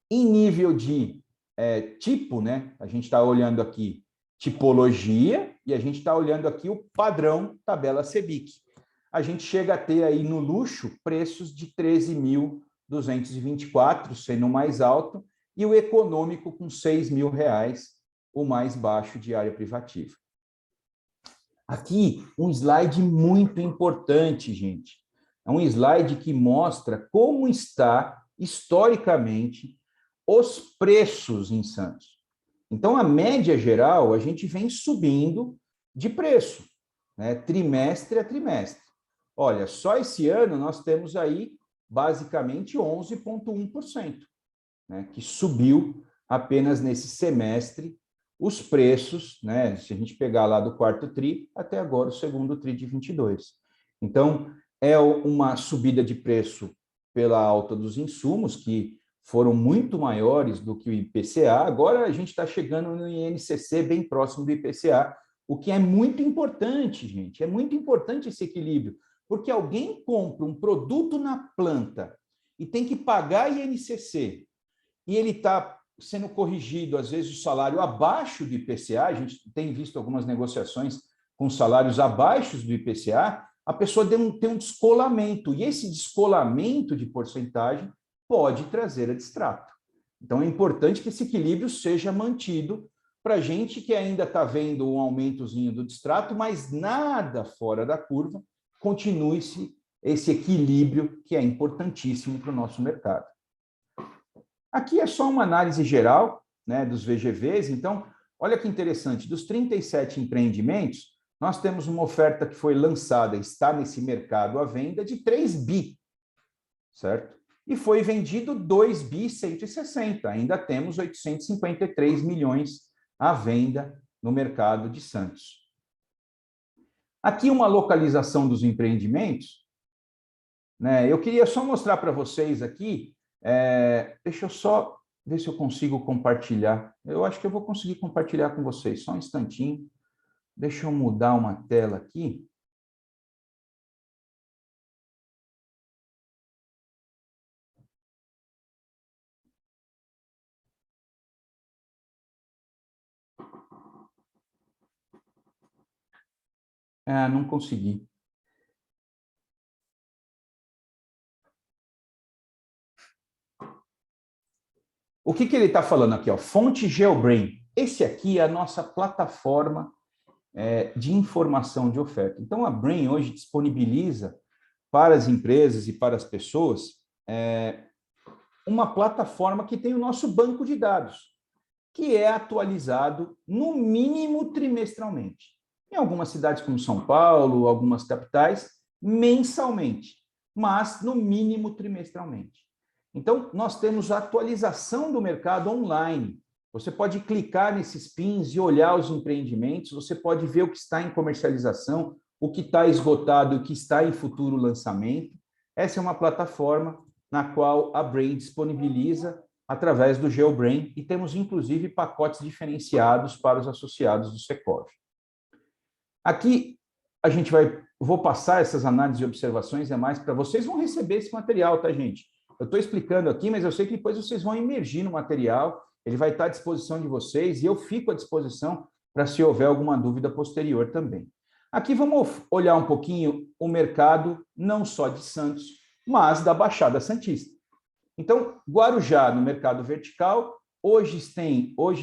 Em nível de tipo, né? A gente está olhando aqui tipologia e a gente está olhando aqui o padrão tabela CBIC. A gente chega a ter aí no luxo preços de 13.224, sendo o mais alto, e o econômico com R$ 6.000, o mais baixo de área privativa. Aqui, um slide muito importante, gente. É um slide que mostra como está, historicamente, os preços em Santos. Então, a média geral, a gente vem subindo de preço, né, trimestre a trimestre. Olha, só esse ano nós temos aí, basicamente, 11,1%, né, que subiu apenas nesse semestre os preços, né, se a gente pegar lá do quarto TRI até agora o segundo TRI de 22. Então, é uma subida de preço pela alta dos insumos, que foram muito maiores do que o IPCA. Agora a gente está chegando no INCC bem próximo do IPCA, o que é muito importante, gente. É muito importante esse equilíbrio, porque alguém compra um produto na planta e tem que pagar INCC, e ele está sendo corrigido, às vezes, o salário abaixo do IPCA, a gente tem visto algumas negociações com salários abaixo do IPCA, a pessoa tem um descolamento, e esse descolamento de porcentagem pode trazer a distrato. Então, é importante que esse equilíbrio seja mantido para a gente que ainda está vendo um aumentozinho do distrato, mas nada fora da curva, continue-se esse equilíbrio que é importantíssimo para o nosso mercado. Aqui é só uma análise geral, né, dos VGVs. Então, olha que interessante, dos 37 empreendimentos, nós temos uma oferta que foi lançada, está nesse mercado à venda, de 3 bi, certo? E foi vendido 2 bi 160, ainda temos 853 milhões à venda no mercado de Santos. Aqui uma localização dos empreendimentos, né? Eu queria só mostrar para vocês aqui, deixa eu só ver se eu consigo compartilhar. Eu acho que eu vou conseguir compartilhar com vocês, só um instantinho. Deixa eu mudar uma tela aqui. Não consegui. O que ele está falando aqui? Ó? Fonte GeoBrain. Esse aqui é a nossa plataforma de informação de oferta. Então, a Brain hoje disponibiliza para as empresas e para as pessoas uma plataforma que tem o nosso banco de dados, que é atualizado no mínimo trimestralmente. Em algumas cidades como São Paulo, algumas capitais, mensalmente, mas no mínimo trimestralmente. Então, nós temos a atualização do mercado online. Você pode clicar nesses pins e olhar os empreendimentos, você pode ver o que está em comercialização, o que está esgotado, o que está em futuro lançamento. Essa é uma plataforma na qual a Brain disponibiliza através do GeoBrain, e temos, inclusive, pacotes diferenciados para os associados do Secov. Aqui, vou passar essas análises e observações mais para vocês, vão receber esse material, tá, gente? Eu estou explicando aqui, mas eu sei que depois vocês vão emergir no material, ele vai estar à disposição de vocês, e eu fico à disposição para se houver alguma dúvida posterior também. Aqui vamos olhar um pouquinho o mercado, não só de Santos, mas da Baixada Santista. Então, Guarujá, no mercado vertical, hoje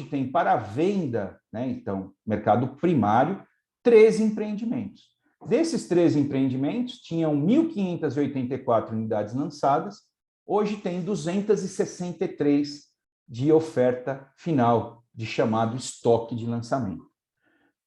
tem para venda, né, então, mercado primário, 13 empreendimentos. Desses 13 empreendimentos, tinham 1.584 unidades lançadas, hoje tem 263 de oferta final, de chamado estoque de lançamento.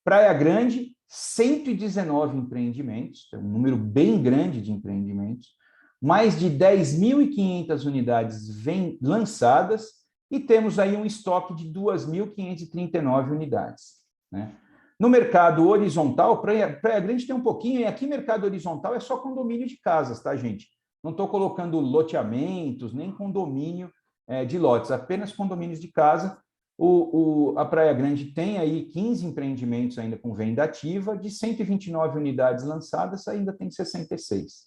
Praia Grande, 119 empreendimentos, é um número bem grande de empreendimentos, mais de 10.500 unidades lançadas, e temos aí um estoque de 2.539 unidades, né? No mercado horizontal, Praia Grande tem um pouquinho, e aqui mercado horizontal é só condomínio de casas, tá, gente? Não estou colocando loteamentos, nem condomínio de lotes, apenas condomínios de casa. A Praia Grande tem aí 15 empreendimentos ainda com venda ativa, de 129 unidades lançadas, ainda tem 66.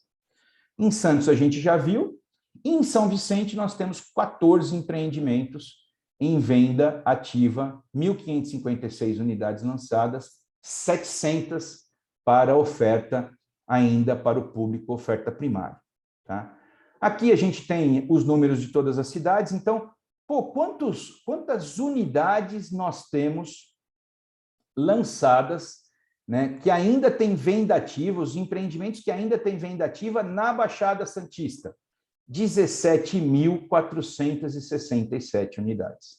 Em Santos a gente já viu, e em São Vicente nós temos 14 empreendimentos em venda ativa, 1.556 unidades lançadas, 700 para oferta ainda para o público, oferta primária. Tá? Aqui a gente tem os números de todas as cidades, então, quantas unidades nós temos lançadas, né, que ainda tem venda ativa, os empreendimentos que ainda têm venda ativa na Baixada Santista? 17.467 unidades.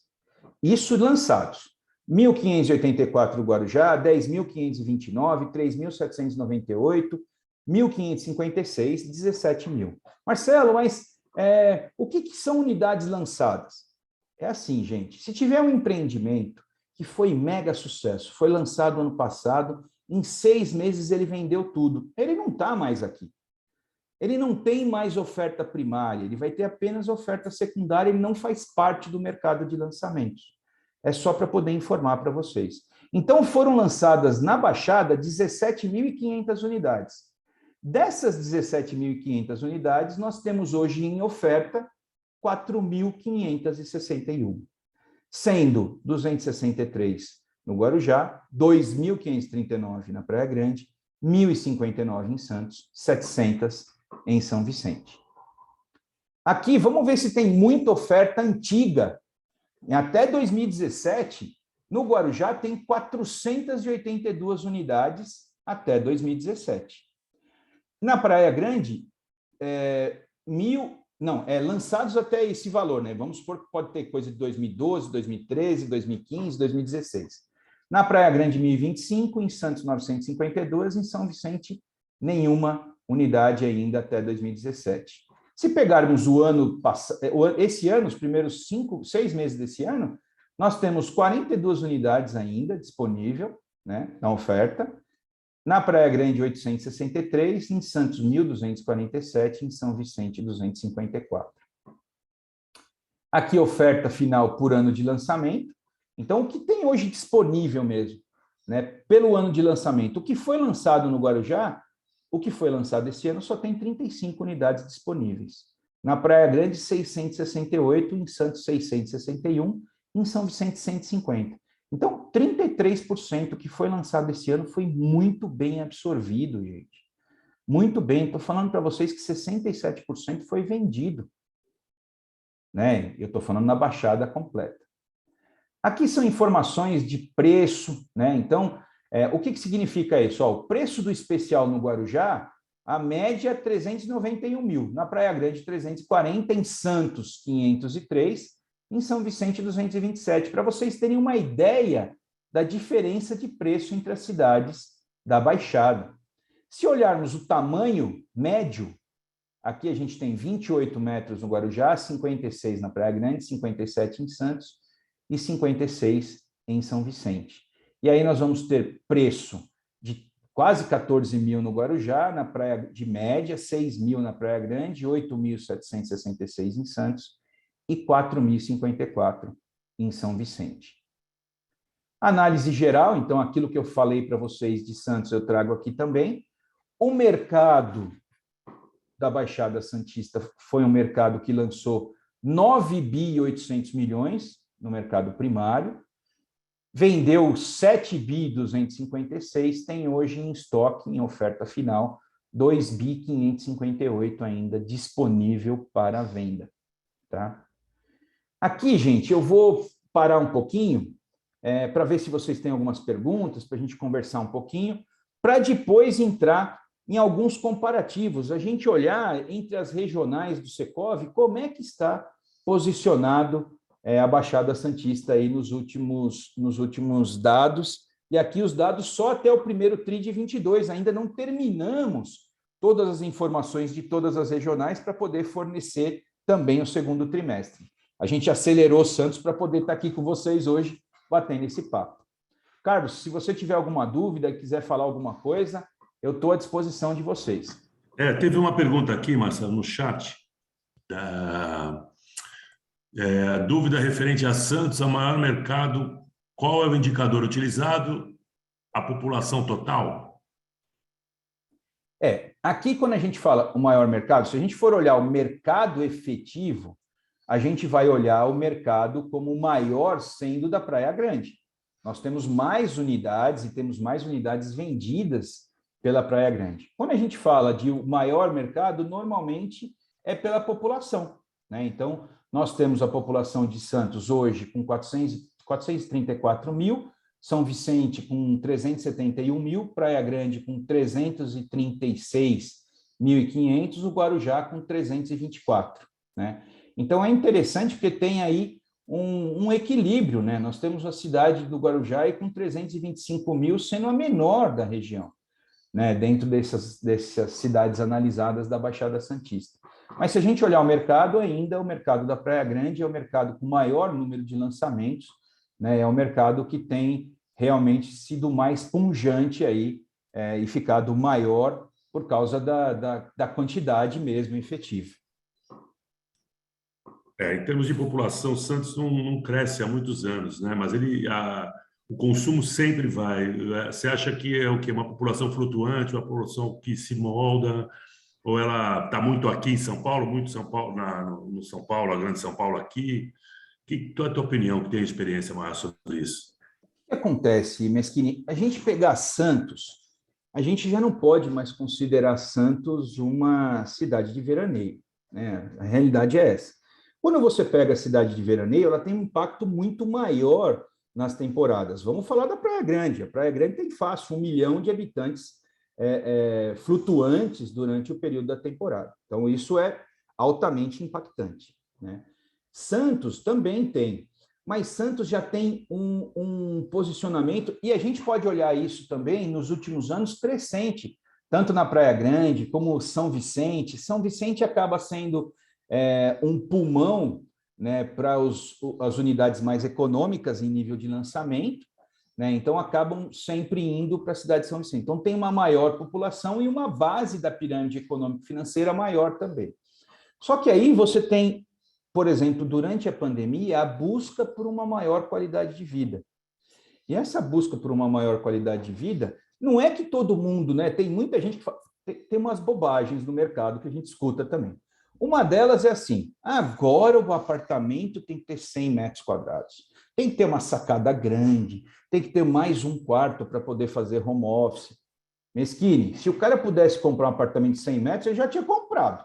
Isso lançados. 1.584 Guarujá, 10.529, 3.798, 1.556, 17 mil. Marcelo, mas o que são unidades lançadas? É assim, gente, se tiver um empreendimento que foi mega sucesso, foi lançado ano passado em 6 meses ele vendeu tudo. Ele não está mais aqui. Ele não tem mais oferta primária, ele vai ter apenas oferta secundária, ele não faz parte do mercado de lançamentos. É só para poder informar para vocês. Então, foram lançadas na Baixada 17.500 unidades. Dessas 17.500 unidades, nós temos hoje em oferta 4.561, sendo 263 no Guarujá, 2.539 na Praia Grande, 1.059 em Santos, 700 em São Vicente. Aqui, vamos ver se tem muita oferta antiga. Até 2017, no Guarujá, tem 482 unidades até 2017. Na Praia Grande, lançados até esse valor, né? Vamos supor que pode ter coisa de 2012, 2013, 2015, 2016. Na Praia Grande, 1.025, em Santos, 952, em São Vicente, nenhuma unidade ainda até 2017. Se pegarmos o ano passado, esse ano, os primeiros 6 meses desse ano, nós temos 42 unidades ainda disponível, né, na oferta. Na Praia Grande, 863, em Santos, 1.247, em São Vicente, 254. Aqui, oferta final por ano de lançamento. Então, o que tem hoje disponível mesmo, né, pelo ano de lançamento? O que foi lançado no Guarujá, o que foi lançado esse ano só tem 35 unidades disponíveis. Na Praia Grande, 668, em Santos, 661, em São Vicente, 150. Então, 33% que foi lançado esse ano foi muito bem absorvido, gente. Muito bem. Estou falando para vocês que 67% foi vendido, né? Eu estou falando na Baixada completa. Aqui são informações de preço, né? Então, o que significa isso? Ó, o preço do especial no Guarujá, a média é 391 mil. Na Praia Grande, 340, em Santos, 503, em São Vicente, 227. Para vocês terem uma ideia da diferença de preço entre as cidades da Baixada. Se olharmos o tamanho médio, aqui a gente tem 28 metros no Guarujá, 56 na Praia Grande, 57 em Santos e 56 em São Vicente. E aí nós vamos ter preço de quase 14 mil no Guarujá, na praia de média, 6 mil na Praia Grande, 8.766 em Santos e 4.054 em São Vicente. Análise geral, então aquilo que eu falei para vocês de Santos eu trago aqui também. O mercado da Baixada Santista foi um mercado que lançou 9.800 milhões no mercado primário, vendeu 7.256, tem hoje em estoque, em oferta final, 2.558 ainda disponível para venda. Tá? Aqui, gente, eu vou parar um pouquinho para ver se vocês têm algumas perguntas, para a gente conversar um pouquinho, para depois entrar em alguns comparativos, a gente olhar entre as regionais do Secov, como é que está posicionado a Baixada Santista aí nos últimos dados, e aqui os dados só até o primeiro TRI de 22, ainda não terminamos todas as informações de todas as regionais para poder fornecer também o segundo trimestre. A gente acelerou Santos para poder estar aqui com vocês hoje, batendo esse papo. Carlos, se você tiver alguma dúvida e quiser falar alguma coisa, eu estou à disposição de vocês. Teve uma pergunta aqui, Marcelo, no chat, dúvida referente a Santos, ao maior mercado, qual é o indicador utilizado? A população total? Aqui quando a gente fala o maior mercado, se a gente for olhar o mercado efetivo, a gente vai olhar o mercado como o maior sendo da Praia Grande. Nós temos mais unidades e temos mais unidades vendidas pela Praia Grande. Quando a gente fala de o maior mercado, normalmente é pela população, né? Então, nós temos a população de Santos hoje com 434 mil, São Vicente com 371 mil, Praia Grande com 336.500, o Guarujá com 324, né? Então, é interessante porque tem aí um equilíbrio, né? Nós temos a cidade do Guarujá aí com 325 mil sendo a menor da região, né? Dentro dessas cidades analisadas da Baixada Santista. Mas se a gente olhar o mercado ainda, o mercado da Praia Grande é o mercado com maior número de lançamentos, né? É o mercado que tem realmente sido mais pungente aí e ficado maior por causa da quantidade mesmo efetiva. Em termos de população, Santos não cresce há muitos anos, né? Mas o consumo sempre vai. Você acha que é o quê? Uma população flutuante, uma população que se molda, ou ela está muito aqui em São Paulo, muito São Paulo, no São Paulo, a grande São Paulo aqui? Qual é a tua opinião, que tem experiência maior sobre isso? O que acontece, Meschini? A gente pegar Santos, a gente já não pode mais considerar Santos uma cidade de veraneio, né? A realidade é essa. Quando você pega a cidade de veraneio, ela tem um impacto muito maior nas temporadas. Vamos falar da Praia Grande. A Praia Grande tem fácil 1 milhão de habitantes flutuantes durante o período da temporada. Então, isso é altamente impactante, né? Santos também tem, mas Santos já tem um posicionamento, e a gente pode olhar isso também nos últimos anos crescente, tanto na Praia Grande como São Vicente. São Vicente acaba sendo um pulmão, né, para as unidades mais econômicas em nível de lançamento, né? Então acabam sempre indo para a cidade de São Vicente. Então tem uma maior população e uma base da pirâmide econômico-financeira maior também. Só que aí você tem, por exemplo, durante a pandemia, a busca por uma maior qualidade de vida. E essa busca por uma maior qualidade de vida, não é que todo mundo, né? Tem muita gente que tem umas bobagens no mercado que a gente escuta também. Uma delas é assim: agora o apartamento tem que ter 100 metros quadrados, tem que ter uma sacada grande, tem que ter mais um quarto para poder fazer home office. Meschini, se o cara pudesse comprar um apartamento de 100 metros, ele já tinha comprado,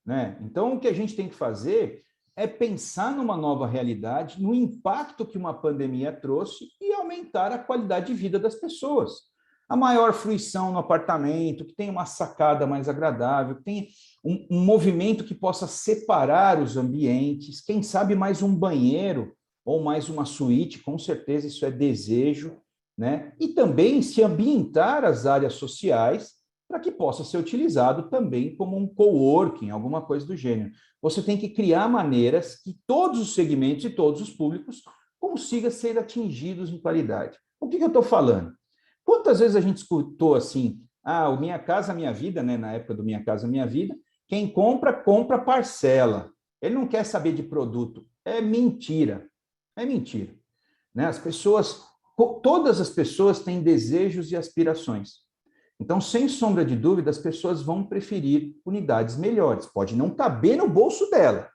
né? Então, o que a gente tem que fazer é pensar numa nova realidade, no impacto que uma pandemia trouxe e aumentar a qualidade de vida das pessoas. A maior fruição no apartamento, que tenha uma sacada mais agradável, que tenha um movimento que possa separar os ambientes, quem sabe mais um banheiro ou mais uma suíte, com certeza isso é desejo, né? E também se ambientar as áreas sociais para que possa ser utilizado também como um coworking, alguma coisa do gênero. Você tem que criar maneiras que todos os segmentos e todos os públicos consigam ser atingidos em qualidade. O que eu estou falando? Quantas vezes a gente escutou assim, o Minha Casa Minha Vida, né? Na época do Minha Casa Minha Vida, quem compra, compra parcela. Ele não quer saber de produto. É mentira. É mentira, né? As pessoas, todas as pessoas têm desejos e aspirações. Então, sem sombra de dúvida, as pessoas vão preferir unidades melhores. Pode não caber no bolso dela,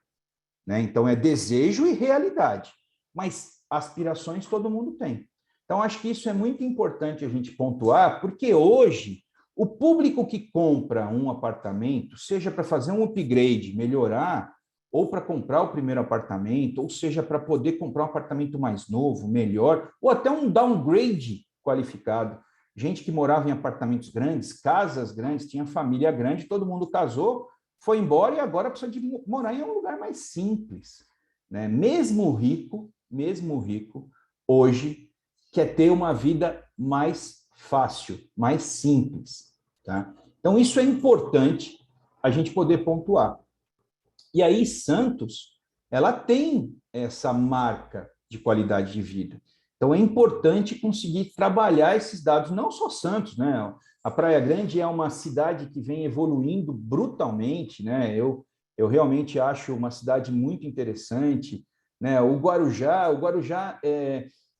né? Então, é desejo e realidade. Mas aspirações todo mundo tem. Então, acho que isso é muito importante a gente pontuar, porque hoje, o público que compra um apartamento, seja para fazer um upgrade, melhorar, ou para comprar o primeiro apartamento, ou seja, para poder comprar um apartamento mais novo, melhor, ou até um downgrade qualificado. Gente que morava em apartamentos grandes, casas grandes, tinha família grande, todo mundo casou, foi embora e agora precisa de morar em um lugar mais simples, né? Mesmo rico, hoje quer ter uma vida mais fácil, mais simples, tá? Então, isso é importante a gente poder pontuar. E aí, Santos, ela tem essa marca de qualidade de vida. Então, é importante conseguir trabalhar esses dados, não só Santos, né? A Praia Grande é uma cidade que vem evoluindo brutalmente, né? Eu realmente acho uma cidade muito interessante, né? O Guarujá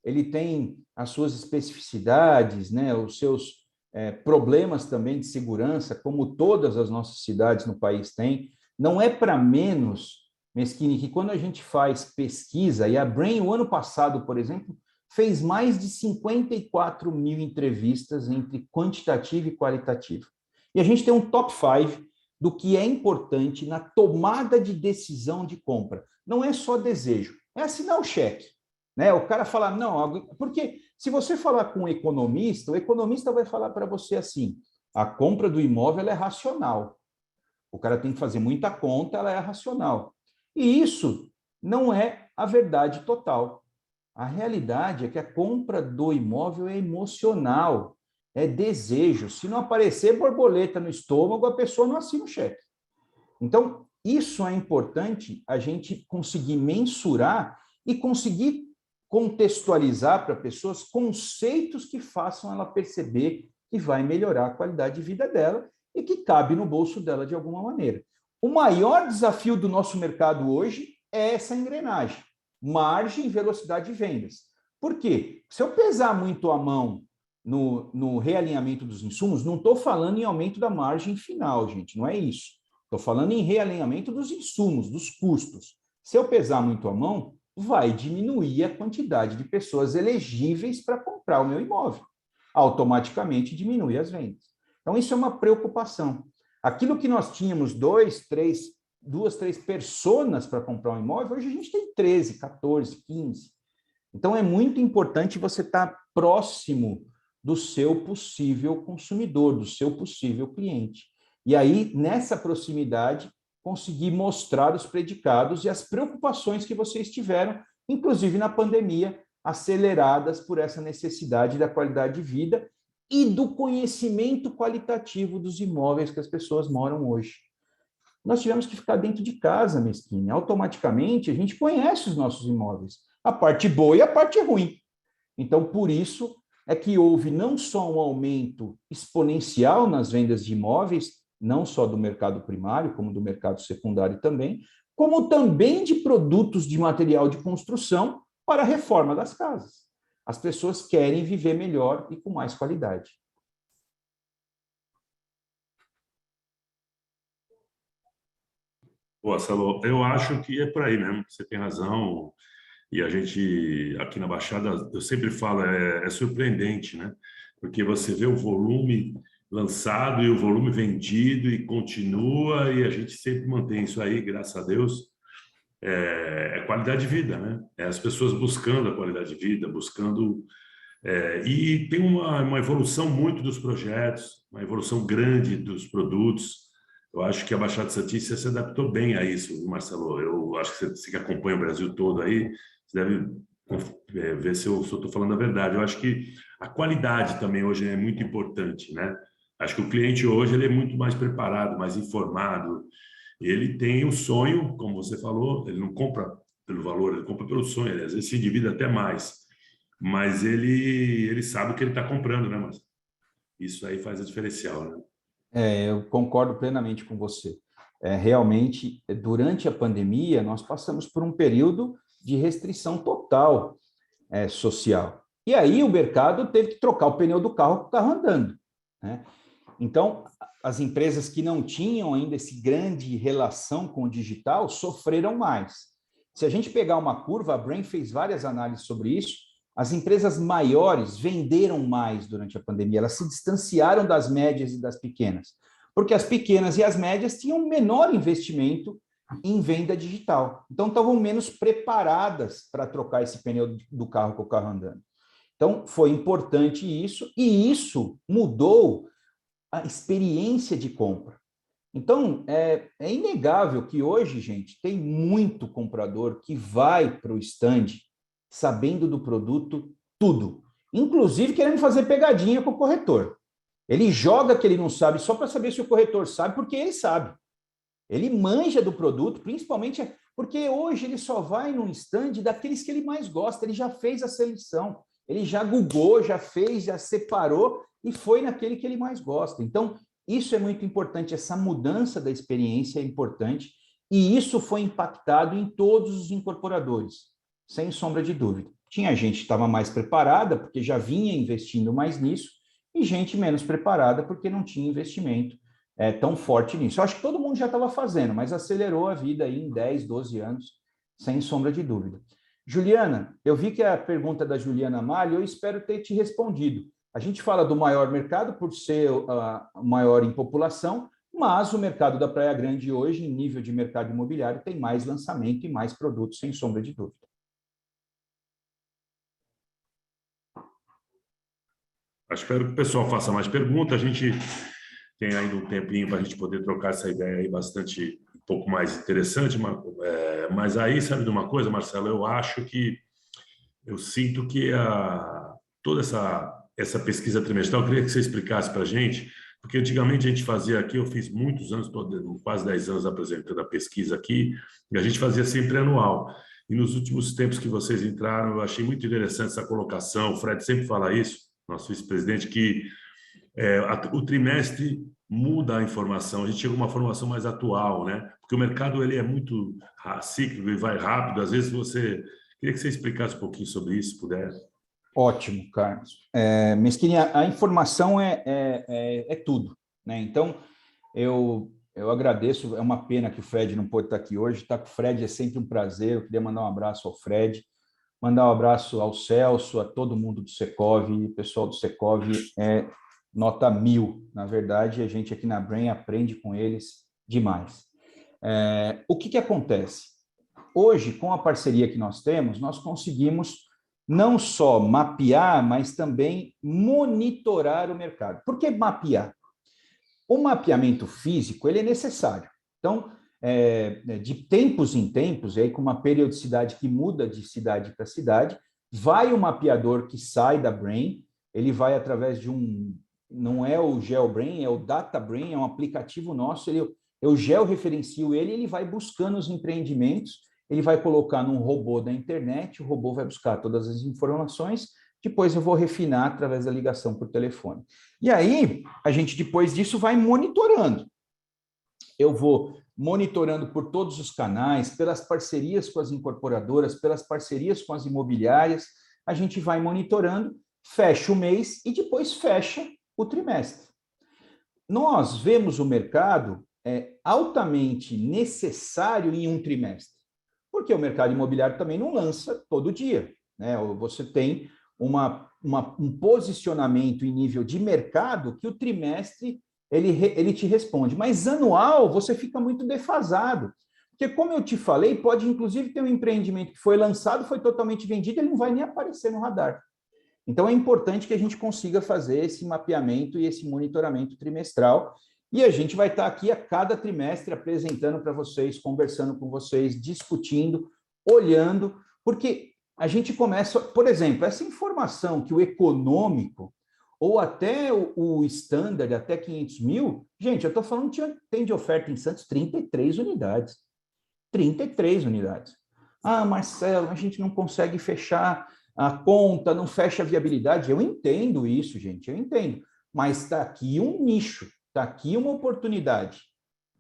ele tem as suas especificidades, né? Os seus problemas também de segurança, como todas as nossas cidades no país têm. Não é para menos, Meschini, que quando a gente faz pesquisa, e a Brain, o ano passado, por exemplo, fez mais de 54 mil entrevistas entre quantitativa e qualitativa. E a gente tem um top 5 do que é importante na tomada de decisão de compra. Não é só desejo, é assinar o cheque, né? O cara fala, não, porque se você falar com um economista, o economista vai falar para você assim, a compra do imóvel é racional. O cara tem que fazer muita conta, ela é racional. E isso não é a verdade total. A realidade é que a compra do imóvel é emocional, é desejo. Se não aparecer borboleta no estômago, a pessoa não assina o cheque. Então, isso é importante a gente conseguir mensurar e conseguir contextualizar para pessoas conceitos que façam ela perceber que vai melhorar a qualidade de vida dela e que cabe no bolso dela de alguma maneira. O maior desafio do nosso mercado hoje é essa engrenagem, margem, velocidade de vendas. Por quê? Se eu pesar muito a mão no realinhamento dos insumos, não estou falando em aumento da margem final, gente, não é isso. Estou falando em realinhamento dos insumos, dos custos. Se eu pesar muito a mão, vai diminuir a quantidade de pessoas elegíveis para comprar o meu imóvel. Automaticamente diminui as vendas. Então, isso é uma preocupação. Aquilo que nós tínhamos duas, três personas para comprar um imóvel, hoje a gente tem 13, 14, 15. Então, é muito importante você estar próximo do seu possível consumidor, do seu possível cliente. E aí, nessa proximidade, conseguir mostrar os predicados e as preocupações que vocês tiveram, inclusive na pandemia, aceleradas por essa necessidade da qualidade de vida e do conhecimento qualitativo dos imóveis que as pessoas moram hoje. Nós tivemos que ficar dentro de casa, Mesquinha. Automaticamente, a gente conhece os nossos imóveis, a parte boa e a parte ruim. Então, por isso é que houve não só um aumento exponencial nas vendas de imóveis, não só do mercado primário, como do mercado secundário também, como também de produtos de material de construção para a reforma das casas. As pessoas querem viver melhor e com mais qualidade. Pô, Marcelo, eu acho que é por aí mesmo, você tem razão. E a gente, aqui na Baixada, eu sempre falo, é surpreendente, né? Porque você vê o volume lançado e o volume vendido e continua, e a gente sempre mantém isso aí, graças a Deus. É qualidade de vida, né? É as pessoas buscando a qualidade de vida, buscando... e tem uma evolução muito dos projetos, uma evolução grande dos produtos. Eu acho que a Baixada Santista se adaptou bem a isso, Marcelo. Eu acho que você que acompanha o Brasil todo aí, você deve ver se eu estou falando a verdade. Eu acho que a qualidade também hoje é muito importante, né? Acho que o cliente hoje ele é muito mais preparado, mais informado. Ele tem o sonho, como você falou, ele não compra pelo valor, ele compra pelo sonho. Ele, às vezes se endivida até mais, mas ele sabe o que ele está comprando, né, Marcelo? Isso aí faz a diferencial, né? Eu concordo plenamente com você. Realmente, durante a pandemia, nós passamos por um período de restrição total social. E aí o mercado teve que trocar o pneu do carro com o carro andando, né? Então, as empresas que não tinham ainda esse grande relação com o digital sofreram mais. Se a gente pegar uma curva, a Brain fez várias análises sobre isso, as empresas maiores venderam mais durante a pandemia, elas se distanciaram das médias e das pequenas, porque as pequenas e as médias tinham menor investimento em venda digital, então estavam menos preparadas para trocar esse pneu do carro com o carro andando. Então, foi importante isso, e isso mudou a experiência de compra. Então, é inegável que hoje, gente, tem muito comprador que vai para o stand sabendo do produto tudo, inclusive querendo fazer pegadinha com o corretor. Ele joga que ele não sabe só para saber se o corretor sabe, porque ele sabe. Ele manja do produto, principalmente porque hoje ele só vai num stand daqueles que ele mais gosta, ele já fez a seleção, ele já googou, já fez, já separou e foi naquele que ele mais gosta. Então, isso é muito importante, essa mudança da experiência é importante, e isso foi impactado em todos os incorporadores, sem sombra de dúvida. Tinha gente que estava mais preparada, porque já vinha investindo mais nisso, e gente menos preparada, porque não tinha investimento tão forte nisso. Eu acho que todo mundo já estava fazendo, mas acelerou a vida aí em 10, 12 anos, sem sombra de dúvida. Juliana, eu vi que a pergunta da Juliana Malho, eu espero ter te respondido. A gente fala do maior mercado por ser maior em população, mas o mercado da Praia Grande hoje, em nível de mercado imobiliário, tem mais lançamento e mais produtos, sem sombra de dúvida. Espero que o pessoal faça mais perguntas. A gente tem ainda um tempinho para a gente poder trocar essa ideia aí bastante, um pouco mais interessante. Mas aí, sabe de uma coisa, Marcelo? Eu sinto que toda essa pesquisa trimestral, eu queria que você explicasse para a gente, porque antigamente a gente fazia aqui, eu fiz muitos anos, quase 10 anos apresentando a pesquisa aqui, e a gente fazia sempre anual. E nos últimos tempos que vocês entraram, eu achei muito interessante essa colocação. O Fred sempre fala isso, nosso vice-presidente, que o trimestre muda a informação, a gente chega a uma formação mais atual, né? Porque o mercado ele é muito cíclico e vai rápido. Às vezes queria que você explicasse um pouquinho sobre isso, se puder. Ótimo, Carlos. Mesquinha, a informação é tudo, né? Então, eu agradeço, é uma pena que o Fred não pôde estar aqui hoje. Estar com o Fred é sempre um prazer. Eu queria mandar um abraço ao Fred, mandar um abraço ao Celso, a todo mundo do Secov. O pessoal do Secov é nota 1000. Na verdade, a gente aqui na Brain aprende com eles demais. O que acontece? Hoje, com a parceria que nós temos, nós conseguimos não só mapear, mas também monitorar o mercado. Por que mapear? O mapeamento físico ele é necessário. Então, de tempos em tempos, aí com uma periodicidade que muda de cidade para cidade, vai o mapeador que sai da Brain, ele vai através de não é o GeoBrain, é o DataBrain, é um aplicativo nosso, eu georreferencio ele vai buscando os empreendimentos, ele vai colocar num robô da internet, o robô vai buscar todas as informações, depois eu vou refinar através da ligação por telefone. E aí, a gente depois disso vai monitorando. Eu vou monitorando por todos os canais, pelas parcerias com as incorporadoras, pelas parcerias com as imobiliárias, a gente vai monitorando, fecha o mês e depois fecha o trimestre. Nós vemos o mercado altamente necessário em um trimestre, porque o mercado imobiliário também não lança todo dia, né? Você tem um posicionamento em nível de mercado que o trimestre ele te responde, mas anual você fica muito defasado, porque como eu te falei, pode inclusive ter um empreendimento que foi lançado, foi totalmente vendido, ele não vai nem aparecer no radar. Então é importante que a gente consiga fazer esse mapeamento e esse monitoramento trimestral, e a gente vai estar aqui a cada trimestre apresentando para vocês, conversando com vocês, discutindo, olhando, porque a gente começa, por exemplo, essa informação que o econômico, ou até o standard, até 500 mil, gente, eu estou falando que tem de oferta em Santos 33 unidades. 33 unidades. Ah, Marcelo, a gente não consegue fechar a conta, não fecha a viabilidade. Eu entendo isso, gente, eu entendo. Mas está aqui um nicho, está aqui uma oportunidade.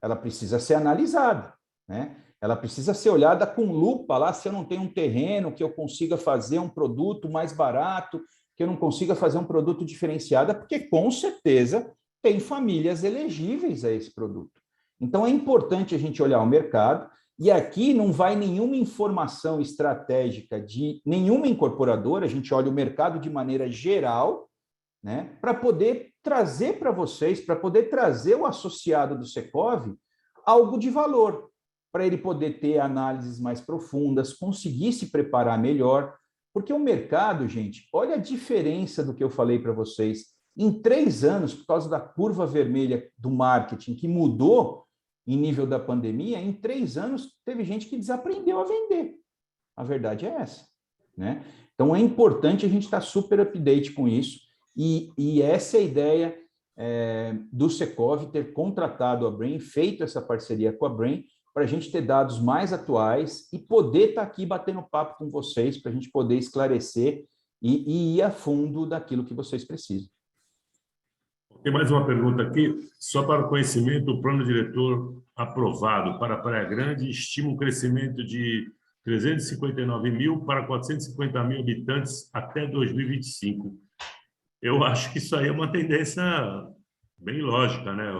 Ela precisa ser analisada, né? Ela precisa ser olhada com lupa lá, se eu não tenho um terreno que eu consiga fazer um produto mais barato, que eu não consiga fazer um produto diferenciado, porque com certeza tem famílias elegíveis a esse produto. Então é importante a gente olhar o mercado, e aqui não vai nenhuma informação estratégica de nenhuma incorporadora, a gente olha o mercado de maneira geral, né, para poder trazer para vocês, para poder trazer o associado do Secov algo de valor, para ele poder ter análises mais profundas, conseguir se preparar melhor, porque o mercado, gente, olha a diferença do que eu falei para vocês. Em 3 anos, por causa da curva vermelha do marketing, que mudou em nível da pandemia, em 3 anos teve gente que desaprendeu a vender. A verdade é essa, né? Então é importante a gente estar super up-to-date com isso, e essa é a ideia do Secov ter contratado a Brain, feito essa parceria com a Brain, para a gente ter dados mais atuais e poder estar aqui batendo papo com vocês, para a gente poder esclarecer e ir a fundo daquilo que vocês precisam. Tem mais uma pergunta aqui. Só para o conhecimento, o plano diretor aprovado para Praia Grande estima um crescimento de 359 mil para 450 mil habitantes até 2025. Eu acho que isso aí é uma tendência bem lógica, né,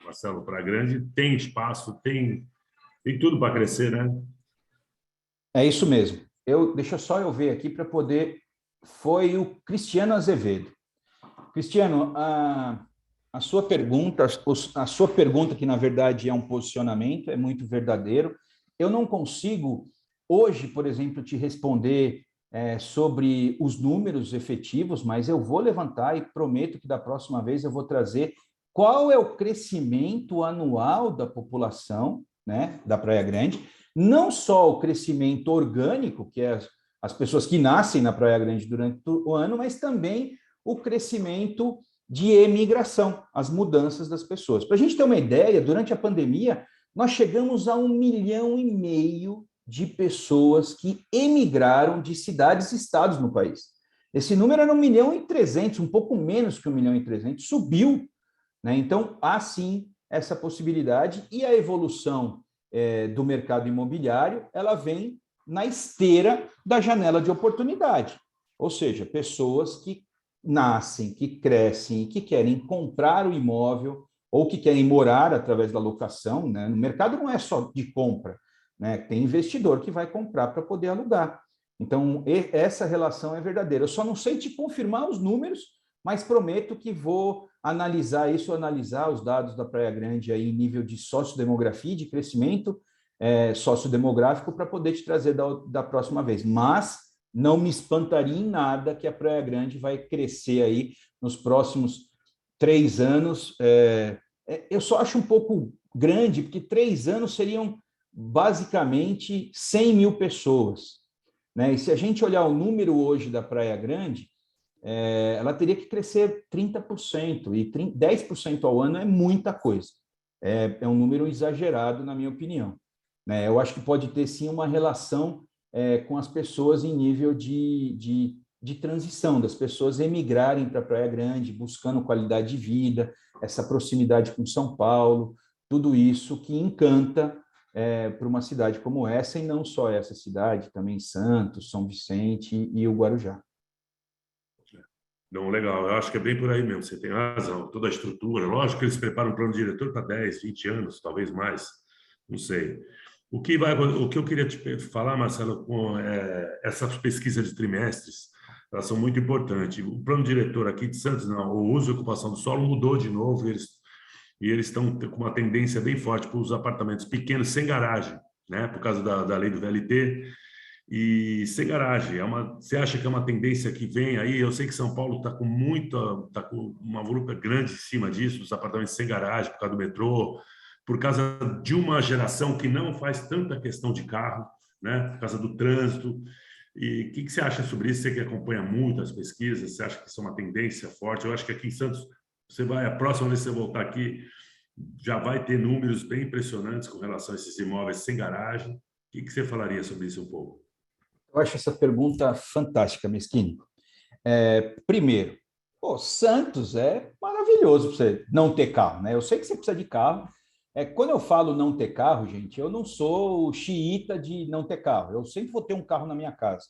Marcelo? Praia Grande tem espaço, tem tudo para crescer, né? É isso mesmo. Deixa só eu ver aqui para poder... Foi o Cristiano Azevedo. Cristiano, a sua pergunta, que na verdade é um posicionamento, é muito verdadeiro. Eu não consigo hoje, por exemplo, te responder sobre os números efetivos, mas eu vou levantar e prometo que da próxima vez eu vou trazer qual é o crescimento anual da população, né, da Praia Grande, não só o crescimento orgânico, que é as pessoas que nascem na Praia Grande durante o ano, mas também o crescimento de emigração, as mudanças das pessoas. Para a gente ter uma ideia, durante a pandemia, nós chegamos a 1,5 milhão de pessoas que emigraram de cidades e estados no país. Esse número era 1.300.000, um pouco menos que 1.300.000, subiu, né? Então, há sim essa possibilidade, e a evolução do mercado imobiliário, ela vem na esteira da janela de oportunidade, ou seja, pessoas que nascem, que crescem e que querem comprar o imóvel ou que querem morar através da locação, né? No mercado não é só de compra, né? Tem investidor que vai comprar para poder alugar. Então, essa relação é verdadeira. Eu só não sei te confirmar os números, mas prometo que vou analisar isso, analisar os dados da Praia Grande aí em nível de sociodemografia, de crescimento sociodemográfico, para poder te trazer da próxima vez. Mas não me espantaria em nada que a Praia Grande vai crescer aí nos próximos 3 anos. Eu só acho um pouco grande, porque 3 anos seriam basicamente 100 mil pessoas, né? E se a gente olhar o número hoje da Praia Grande, ela teria que crescer 30%, e 10% ao ano é muita coisa. É um número exagerado, na minha opinião, né? Eu acho que pode ter, sim, uma relação com as pessoas em nível de transição, das pessoas emigrarem para a Praia Grande, buscando qualidade de vida, essa proximidade com São Paulo, tudo isso que encanta para uma cidade como essa, e não só essa cidade, também Santos, São Vicente e o Guarujá. Não, legal, eu acho que é bem por aí mesmo, você tem razão, toda a estrutura, lógico que eles preparam um plano diretor para 10, 20 anos, talvez mais, não sei. O que eu queria te falar, Marcelo, com essas pesquisas de trimestres, elas são muito importantes. O plano diretor aqui de Santos, não, o uso e ocupação do solo mudou de novo, e eles estão com uma tendência bem forte para os apartamentos pequenos sem garagem, né, por causa da lei do VLT, e sem garagem. Você acha que é uma tendência que vem aí? Eu sei que São Paulo está com uma volúpia grande em cima disso, dos apartamentos sem garagem, por causa do metrô, por causa de uma geração que não faz tanta questão de carro, né, por causa do trânsito. E o que você acha sobre isso? Você que acompanha muito as pesquisas, você acha que isso é uma tendência forte? Eu acho que aqui em Santos, a próxima vez que você voltar aqui, já vai ter números bem impressionantes com relação a esses imóveis sem garagem. O que você falaria sobre isso um pouco? Eu acho essa pergunta fantástica, Mesquini. Primeiro, Santos é maravilhoso para você não ter carro, né? Eu sei que você precisa de carro. Quando eu falo não ter carro, gente, eu não sou xiita de não ter carro. Eu sempre vou ter um carro na minha casa,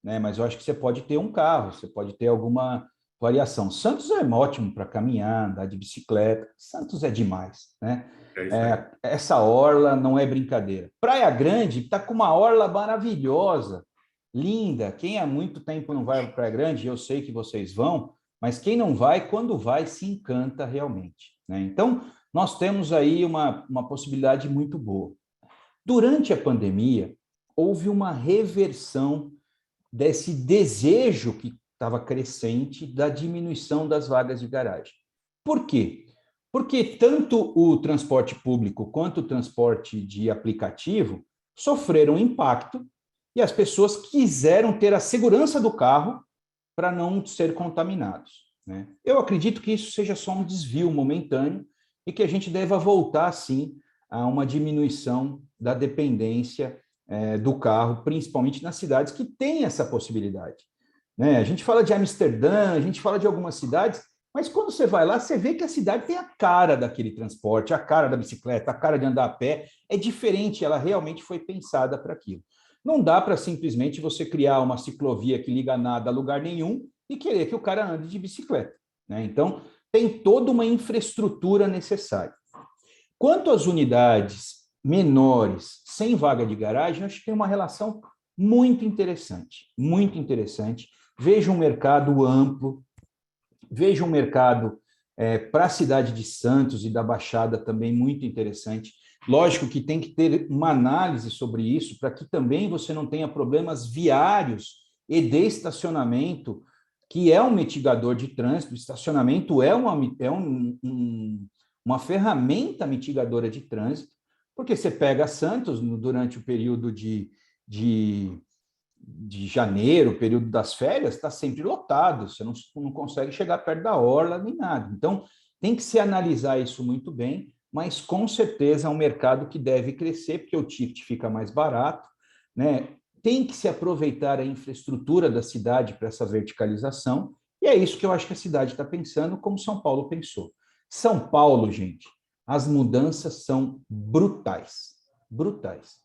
né? Mas eu acho que você pode ter um carro, você pode ter alguma variação. Santos é ótimo para caminhar, andar de bicicleta. Santos é demais, né? Essa orla não é brincadeira. Praia Grande está com uma orla maravilhosa, linda. Quem há muito tempo não vai para Praia Grande, eu sei que vocês vão, mas quem não vai, quando vai, se encanta realmente, né? Então, nós temos aí uma possibilidade muito boa. Durante a pandemia, houve uma reversão desse desejo que estava crescente da diminuição das vagas de garagem. Por quê? Porque tanto o transporte público quanto o transporte de aplicativo sofreram impacto e as pessoas quiseram ter a segurança do carro para não ser contaminados, né? Eu acredito que isso seja só um desvio momentâneo e que a gente deva voltar, sim, a uma diminuição da dependência do carro, principalmente nas cidades que têm essa possibilidade, né? A gente fala de Amsterdã, a gente fala de algumas cidades, mas quando você vai lá, você vê que a cidade tem a cara daquele transporte, a cara da bicicleta, a cara de andar a pé, é diferente, ela realmente foi pensada para aquilo. Não dá para simplesmente você criar uma ciclovia que liga nada a lugar nenhum e querer que o cara ande de bicicleta, né? Então, tem toda uma infraestrutura necessária. Quanto às unidades menores, sem vaga de garagem, acho que tem uma relação muito interessante, muito interessante. Vejo um mercado amplo, vejo um mercado para a cidade de Santos e da Baixada também muito interessante. Lógico que tem que ter uma análise sobre isso, para que também você não tenha problemas viários e de estacionamento, que é um mitigador de trânsito. O estacionamento é uma ferramenta mitigadora de trânsito, porque você pega Santos durante o período de janeiro, o período das férias, está sempre lotado, você não consegue chegar perto da orla nem nada. Então, tem que se analisar isso muito bem, mas com certeza é um mercado que deve crescer, porque o ticket fica mais barato, né? Tem que se aproveitar a infraestrutura da cidade para essa verticalização, e é isso que eu acho que a cidade está pensando, como São Paulo pensou. São Paulo, gente, as mudanças são brutais, brutais.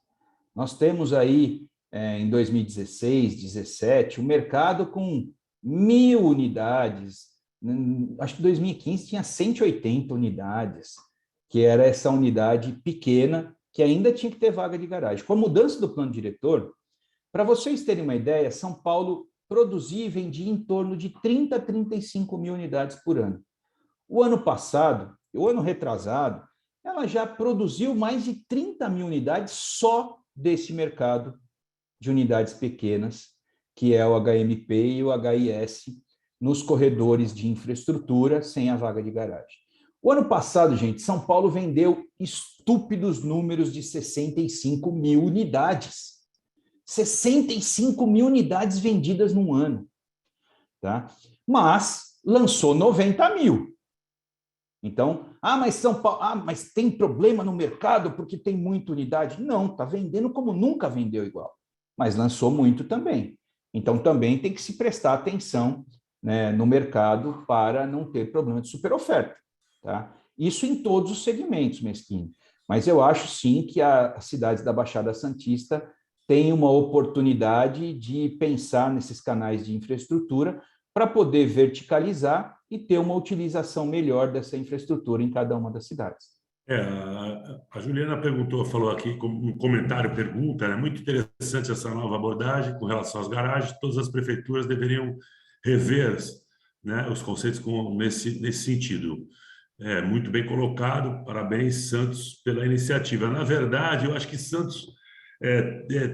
Nós temos aí, em 2016, 2017, o mercado com 1.000 unidades, acho que em 2015 tinha 180 unidades, que era essa unidade pequena, que ainda tinha que ter vaga de garagem. Com a mudança do plano diretor, para vocês terem uma ideia, São Paulo produzia e vendia em torno de 30 a 35 mil unidades por ano. O ano passado, o ano retrasado, ela já produziu mais de 30 mil unidades só desse mercado de unidades pequenas, que é o HMP e o HIS, nos corredores de infraestrutura sem a vaga de garagem. O ano passado, gente, São Paulo vendeu estúpidos números de 65 mil unidades. 65 mil unidades vendidas num ano, tá? Mas lançou 90 mil. Então, mas São Paulo, mas tem problema no mercado porque tem muita unidade? Não, está vendendo como nunca vendeu igual, mas lançou muito também. Então, também tem que se prestar atenção, né, no mercado para não ter problema de superoferta, tá? Isso em todos os segmentos, Mesquinho. Mas eu acho, sim, que as cidades da Baixada Santista têm uma oportunidade de pensar nesses canais de infraestrutura para poder verticalizar e ter uma utilização melhor dessa infraestrutura em cada uma das cidades. A Juliana falou aqui, como um comentário, pergunta, é muito interessante essa nova abordagem com relação às garagens, todas as prefeituras deveriam rever, né, os conceitos nesse sentido. Muito bem colocado, parabéns, Santos, pela iniciativa. Na verdade, eu acho que Santos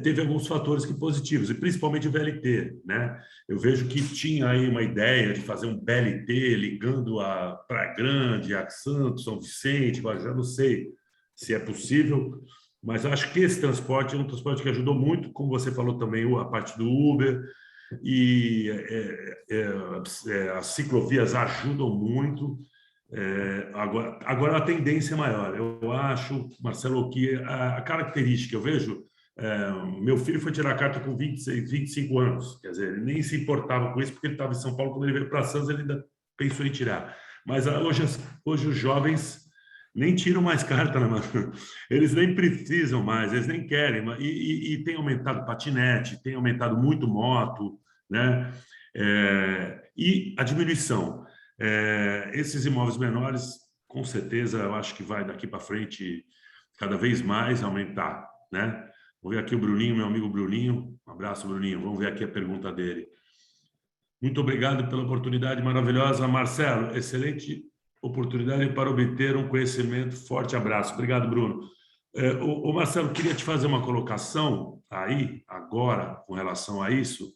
teve alguns fatores positivos, e principalmente o VLT, né? Eu vejo que tinha aí uma ideia de fazer um BLT ligando a Praia Grande, a Santos, São Vicente, mas já não sei se é possível, mas acho que esse transporte é um transporte que ajudou muito, como você falou também, a parte do Uber, e as ciclovias ajudam muito. Agora a tendência é maior. Eu acho, Marcelo, que a característica, eu vejo, meu filho foi tirar a carta com 26, 25 anos, quer dizer, ele nem se importava com isso, porque ele estava em São Paulo, quando ele veio para Santos, ele ainda pensou em tirar. Mas hoje os jovens nem tiram mais carta na mão, eles nem precisam mais, eles nem querem, e tem aumentado patinete, tem aumentado muito moto, né? E a diminuição. Esses imóveis menores, com certeza, eu acho que vai daqui para frente cada vez mais aumentar, né? Vou ver aqui o Bruninho, meu amigo Bruninho. Um abraço, Bruninho. Vamos ver aqui a pergunta dele. Muito obrigado pela oportunidade maravilhosa, Marcelo. Excelente oportunidade para obter um conhecimento. Forte abraço. Obrigado, Bruno. Marcelo, queria te fazer uma colocação aí, agora, com relação a isso.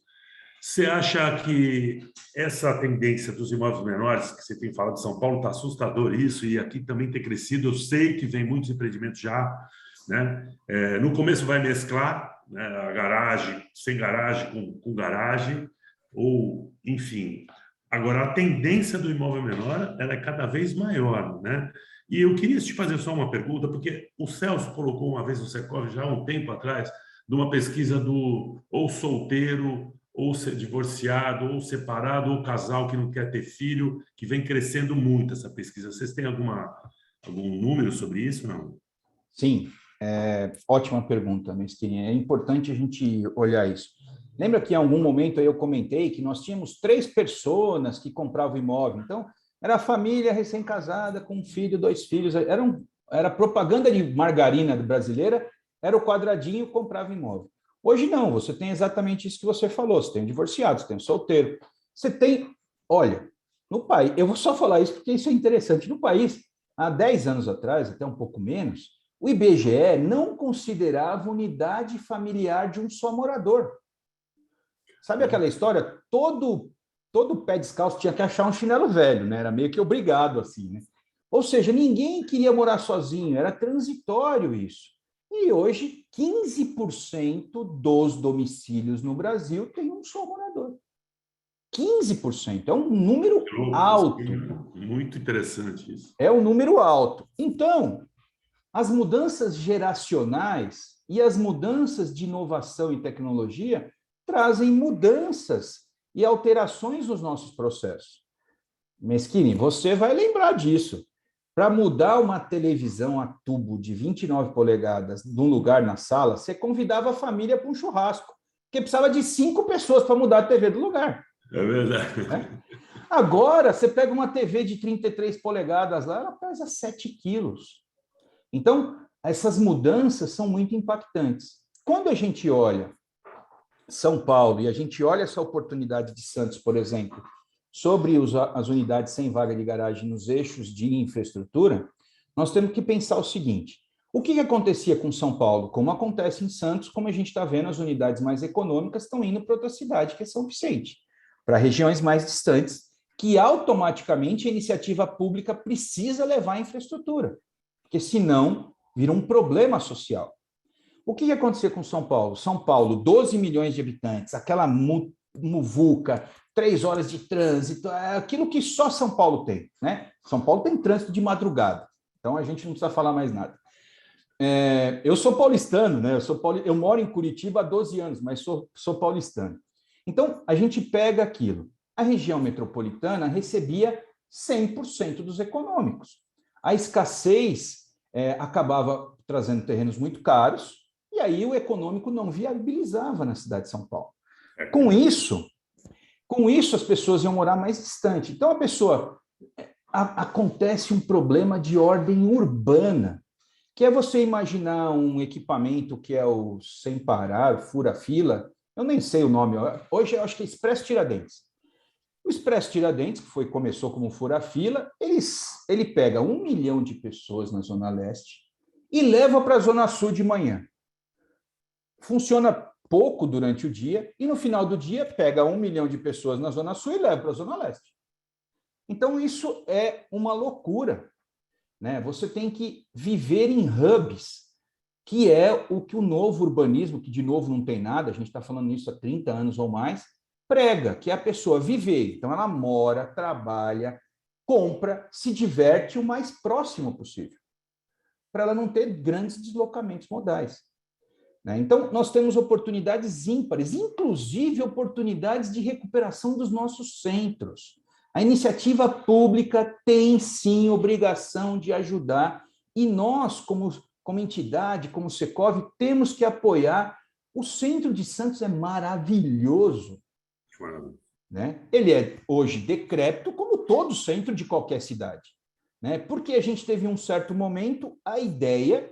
Você acha que essa tendência dos imóveis menores, que você tem falado de São Paulo, está assustador isso, e aqui também tem crescido? Eu sei que vem muitos empreendimentos já, né? No começo vai mesclar, né, a garagem, sem garagem com garagem, ou, enfim. Agora, a tendência do imóvel menor ela é cada vez maior, né? E eu queria te fazer só uma pergunta, porque o Celso colocou uma vez no Secov, já há um tempo atrás, de uma pesquisa do ou solteiro, ou ser divorciado, ou separado, ou casal que não quer ter filho, que vem crescendo muito essa pesquisa. Vocês têm algum número sobre isso, não? Sim, ótima pergunta, Mesquinha. É importante a gente olhar isso. Lembra que em algum momento eu comentei que nós tínhamos 3 pessoas que compravam imóvel? Então, era a família recém-casada, com um filho, 2 filhos. Era propaganda de margarina brasileira, era o quadradinho, comprava imóvel. Hoje não, você tem exatamente isso que você falou. Você tem um divorciado, você tem um solteiro. Você tem... Olha, no país... Eu vou só falar isso porque isso é interessante. No país, há 10 anos atrás, até um pouco menos, o IBGE não considerava unidade familiar de um só morador. Sabe aquela história? Todo pé descalço tinha que achar um chinelo velho, né? Era meio que obrigado, assim, né? Ou seja, ninguém queria morar sozinho, era transitório isso. E hoje, 15% dos domicílios no Brasil tem um só morador. 15%, é um número alto. Muito interessante isso. É um número alto. Então, as mudanças geracionais, E as mudanças de inovação e tecnologia trazem mudanças e alterações nos nossos processos. Mesquini, você vai lembrar disso. Para mudar uma televisão a tubo de 29 polegadas de um lugar na sala, você convidava a família para um churrasco, porque precisava de 5 pessoas para mudar a TV do lugar. É verdade. Né? Agora, você pega uma TV de 33 polegadas lá, ela pesa 7 quilos. Então, essas mudanças são muito impactantes. Quando a gente olha São Paulo e a gente olha essa oportunidade de Santos, por exemplo, sobre as unidades sem vaga de garagem nos eixos de infraestrutura, nós temos que pensar o seguinte: o que acontecia com São Paulo? Como acontece em Santos, como a gente está vendo, as unidades mais econômicas estão indo para outra cidade, que é São Vicente, para regiões mais distantes, que automaticamente a iniciativa pública precisa levar a infraestrutura, porque senão vira um problema social. O que acontecia com São Paulo? São Paulo, 12 milhões de habitantes, aquela muvuca, 3 horas de trânsito, aquilo que só São Paulo tem, né? São Paulo tem trânsito de madrugada, então a gente não precisa falar mais nada. Eu sou paulistano, né? Eu moro em Curitiba há 12 anos, mas sou paulistano. Então, a gente pega aquilo. A região metropolitana recebia 100% dos econômicos. A escassez acabava trazendo terrenos muito caros, e aí o econômico não viabilizava na cidade de São Paulo. Com isso as pessoas iam morar mais distante. Então, acontece um problema de ordem urbana, que é você imaginar um equipamento que é o sem parar, fura-fila, eu nem sei o nome, hoje eu acho que é Expresso Tiradentes. O Expresso Tiradentes, que começou como fura-fila, ele pega 1 milhão de pessoas na Zona Leste e leva para a Zona Sul de manhã. Funciona pouco durante o dia e no final do dia pega 1 milhão de pessoas na Zona Sul e leva para a Zona Leste. Então isso é uma loucura, né? Você tem que viver em hubs, que é o que o novo urbanismo, que de novo não tem nada, a gente está falando nisso há 30 anos ou mais, prega, que é a pessoa viver. Então ela mora, trabalha, compra, se diverte o mais próximo possível, para ela não ter grandes deslocamentos modais. Então, nós temos oportunidades ímpares, inclusive oportunidades de recuperação dos nossos centros. A iniciativa pública tem, sim, obrigação de ajudar, e nós, como entidade, como Secov, temos que apoiar. O centro de Santos é maravilhoso. Né? Ele é, hoje, decrépito, como todo centro de qualquer cidade. Né? Porque a gente teve, em um certo momento, a ideia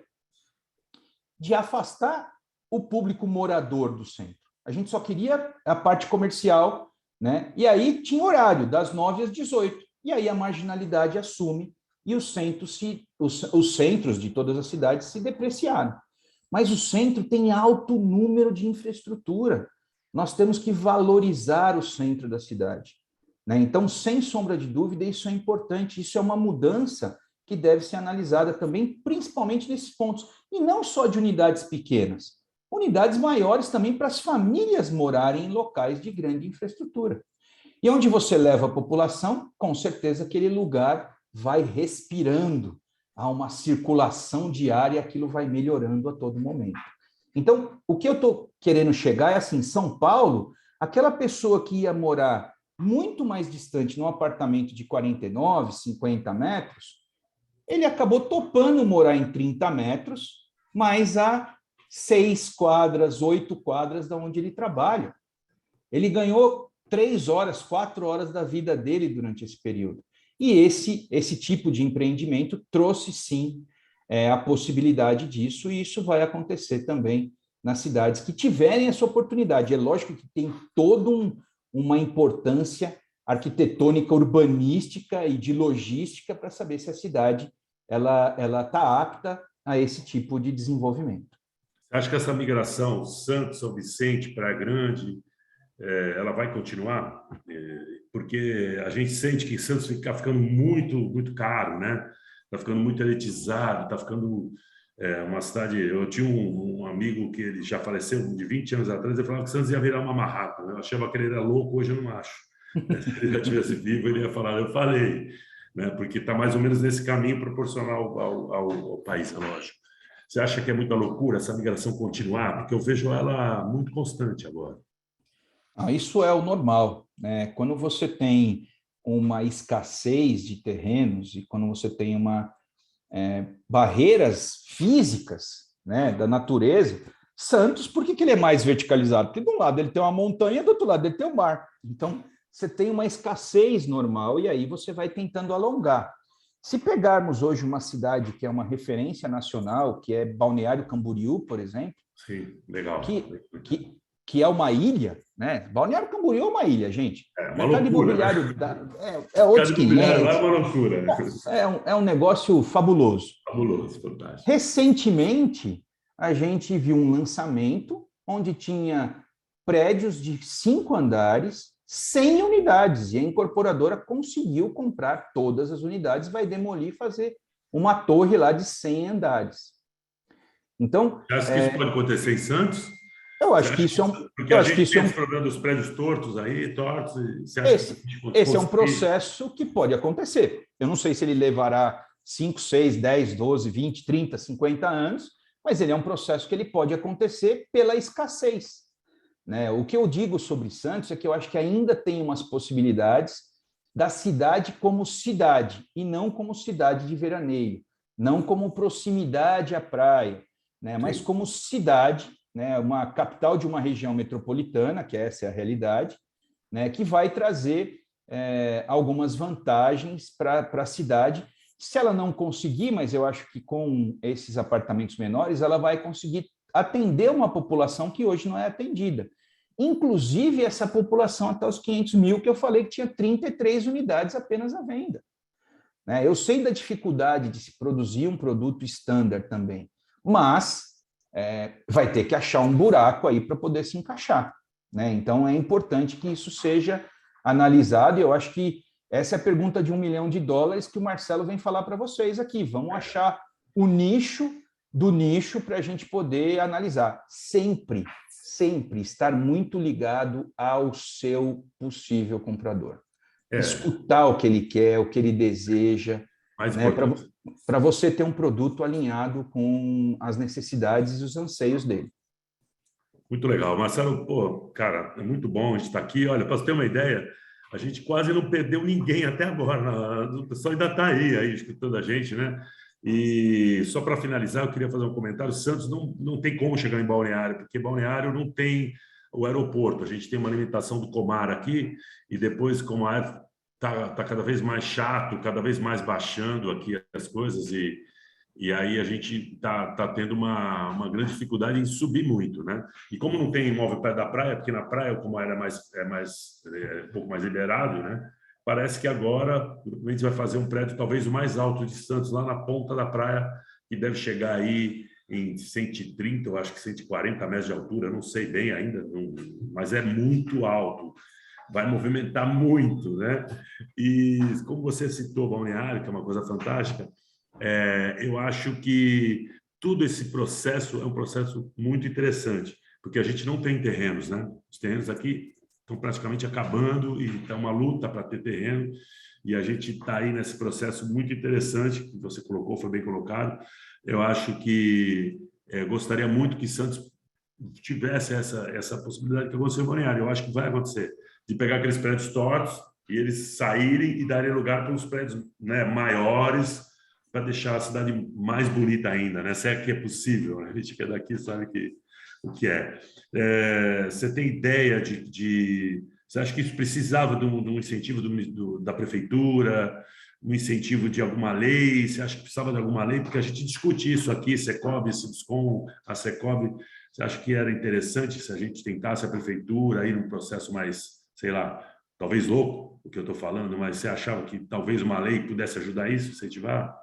de afastar o público morador do centro. A gente só queria a parte comercial, né? E aí tinha horário, das 9 às 18. E aí a marginalidade assume e os centros de todas as cidades se depreciaram. Mas o centro tem alto número de infraestrutura. Nós temos que valorizar o centro da cidade. Né? Então, sem sombra de dúvida, isso é importante. Isso é uma mudança que deve ser analisada também, principalmente nesses pontos. E não só de unidades pequenas. Unidades maiores também para as famílias morarem em locais de grande infraestrutura. E onde você leva a população, com certeza aquele lugar vai respirando, há uma circulação diária e aquilo vai melhorando a todo momento. Então, o que eu estou querendo chegar é assim, São Paulo, aquela pessoa que ia morar muito mais distante num apartamento de 49, 50 metros, ele acabou topando morar em 30 metros, mas a 6 quadras, 8 quadras da onde ele trabalha. Ele ganhou 3 horas, 4 horas da vida dele durante esse período. E esse tipo de empreendimento trouxe, sim, a possibilidade disso, e isso vai acontecer também nas cidades que tiverem essa oportunidade. É lógico que tem toda uma importância arquitetônica, urbanística e de logística para saber se a cidade ela está apta a esse tipo de desenvolvimento. Acho que essa migração Santos, São Vicente, Praia Grande, ela vai continuar? Porque a gente sente que Santos está ficando muito, muito caro, né? Está ficando muito elitizado, está ficando uma cidade... Eu tinha um amigo que ele já faleceu de 20 anos atrás, ele falava que Santos ia virar uma Manhattan. Eu achava que ele era louco, hoje eu não acho. Se ele já estivesse vivo, ele ia falar, eu falei, né? Porque está mais ou menos nesse caminho proporcional ao país, é lógico. Você acha que é muita loucura essa migração continuar? Porque eu vejo ela muito constante agora. Isso é o normal, né? Quando você tem uma escassez de terrenos e quando você tem barreiras físicas, né, da natureza, Santos, por que ele é mais verticalizado? Porque de um lado ele tem uma montanha, do outro lado ele tem o mar. Então, você tem uma escassez normal e aí você vai tentando alongar. Se pegarmos hoje uma cidade que é uma referência nacional, que é Balneário Camboriú, por exemplo, Sim, legal. Que é uma ilha, né? Balneário Camboriú é uma ilha, gente. É O uma mercado loucura, imobiliário né? é outros Imobiliário lá é 500. uma loucura. É um negócio fabuloso. Fabuloso, fantástico. Recentemente, a gente viu um lançamento onde tinha prédios de 5 andares, 100 unidades, e a incorporadora conseguiu comprar todas as unidades, vai demolir e fazer uma torre lá de 100 andares. Então, Você acha que isso pode acontecer em Santos? eu acho que isso é um... Porque a gente tem esse problema dos prédios tortos aí, tortos, e você acha que esse é um processo que pode acontecer. Eu não sei se ele levará 5, 6, 10, 12, 20, 30, 50 anos, mas ele é um processo que ele pode acontecer pela escassez, né? O que eu digo sobre Santos é que eu acho que ainda tem umas possibilidades da cidade como cidade, e não como cidade de veraneio, não como proximidade à praia, né? Mas como cidade, né? Uma capital de uma região metropolitana, que essa é a realidade, né? Que vai trazer algumas vantagens para a cidade. Se ela não conseguir, mas eu acho que com esses apartamentos menores, ela vai conseguir atender uma população que hoje não é atendida. Inclusive essa população até os 500 mil, que eu falei que tinha 33 unidades apenas à venda. Né? Eu sei da dificuldade de se produzir um produto estándar também, mas vai ter que achar um buraco aí para poder se encaixar. Né? Então, é importante que isso seja analisado, e eu acho que essa é a pergunta de $1 milhão que o Marcelo vem falar para vocês aqui. Vamos achar o nicho do nicho para a gente poder analisar. Sempre estar muito ligado ao seu possível comprador. Escutar o que ele quer, o que ele deseja, né, para você ter um produto alinhado com as necessidades e os anseios dele. Muito legal. Marcelo, pô, cara, é muito bom a gente estar aqui. Olha, para você ter uma ideia, a gente quase não perdeu ninguém até agora. O pessoal ainda está aí escutando a gente, né? E só para finalizar, eu queria fazer um comentário. Santos não tem como chegar em Balneário, porque Balneário não tem o aeroporto. A gente tem uma limitação do Comar aqui, e depois Comar está cada vez mais chato, cada vez mais baixando aqui as coisas, e aí a gente está tendo uma grande dificuldade em subir muito, né? E como não tem imóvel perto da praia, porque na praia o Comar é um pouco mais liberado, né? Parece que agora a gente vai fazer um prédio talvez o mais alto de Santos, lá na ponta da praia, que deve chegar aí em 130, eu acho que 140 metros de altura, não sei bem ainda, mas é muito alto, vai movimentar muito, né? E como você citou Balneário, que é uma coisa fantástica, eu acho que todo esse processo é um processo muito interessante, porque a gente não tem terrenos, né? Os terrenos aqui estão praticamente acabando e está uma luta para ter terreno, e a gente está aí nesse processo muito interessante que você colocou, foi bem colocado. Eu acho que gostaria muito que Santos tivesse essa possibilidade que aconteceu em Balneário. Eu acho que vai acontecer, de pegar aqueles prédios tortos e eles saírem e darem lugar para os prédios, né, maiores, para deixar a cidade mais bonita ainda, né? Se é que é possível, né? A gente que é daqui sabe o que é. Você tem ideia de... Você acha que isso precisava de um incentivo da prefeitura, um incentivo de alguma lei? Você acha que precisava de alguma lei? Porque a gente discute isso aqui, Secob, Sinduscom, a Secob. Você acha que era interessante se a gente tentasse a prefeitura ir num processo mais, sei lá, talvez louco, o que eu estou falando, mas você achava que talvez uma lei pudesse ajudar isso, incentivar?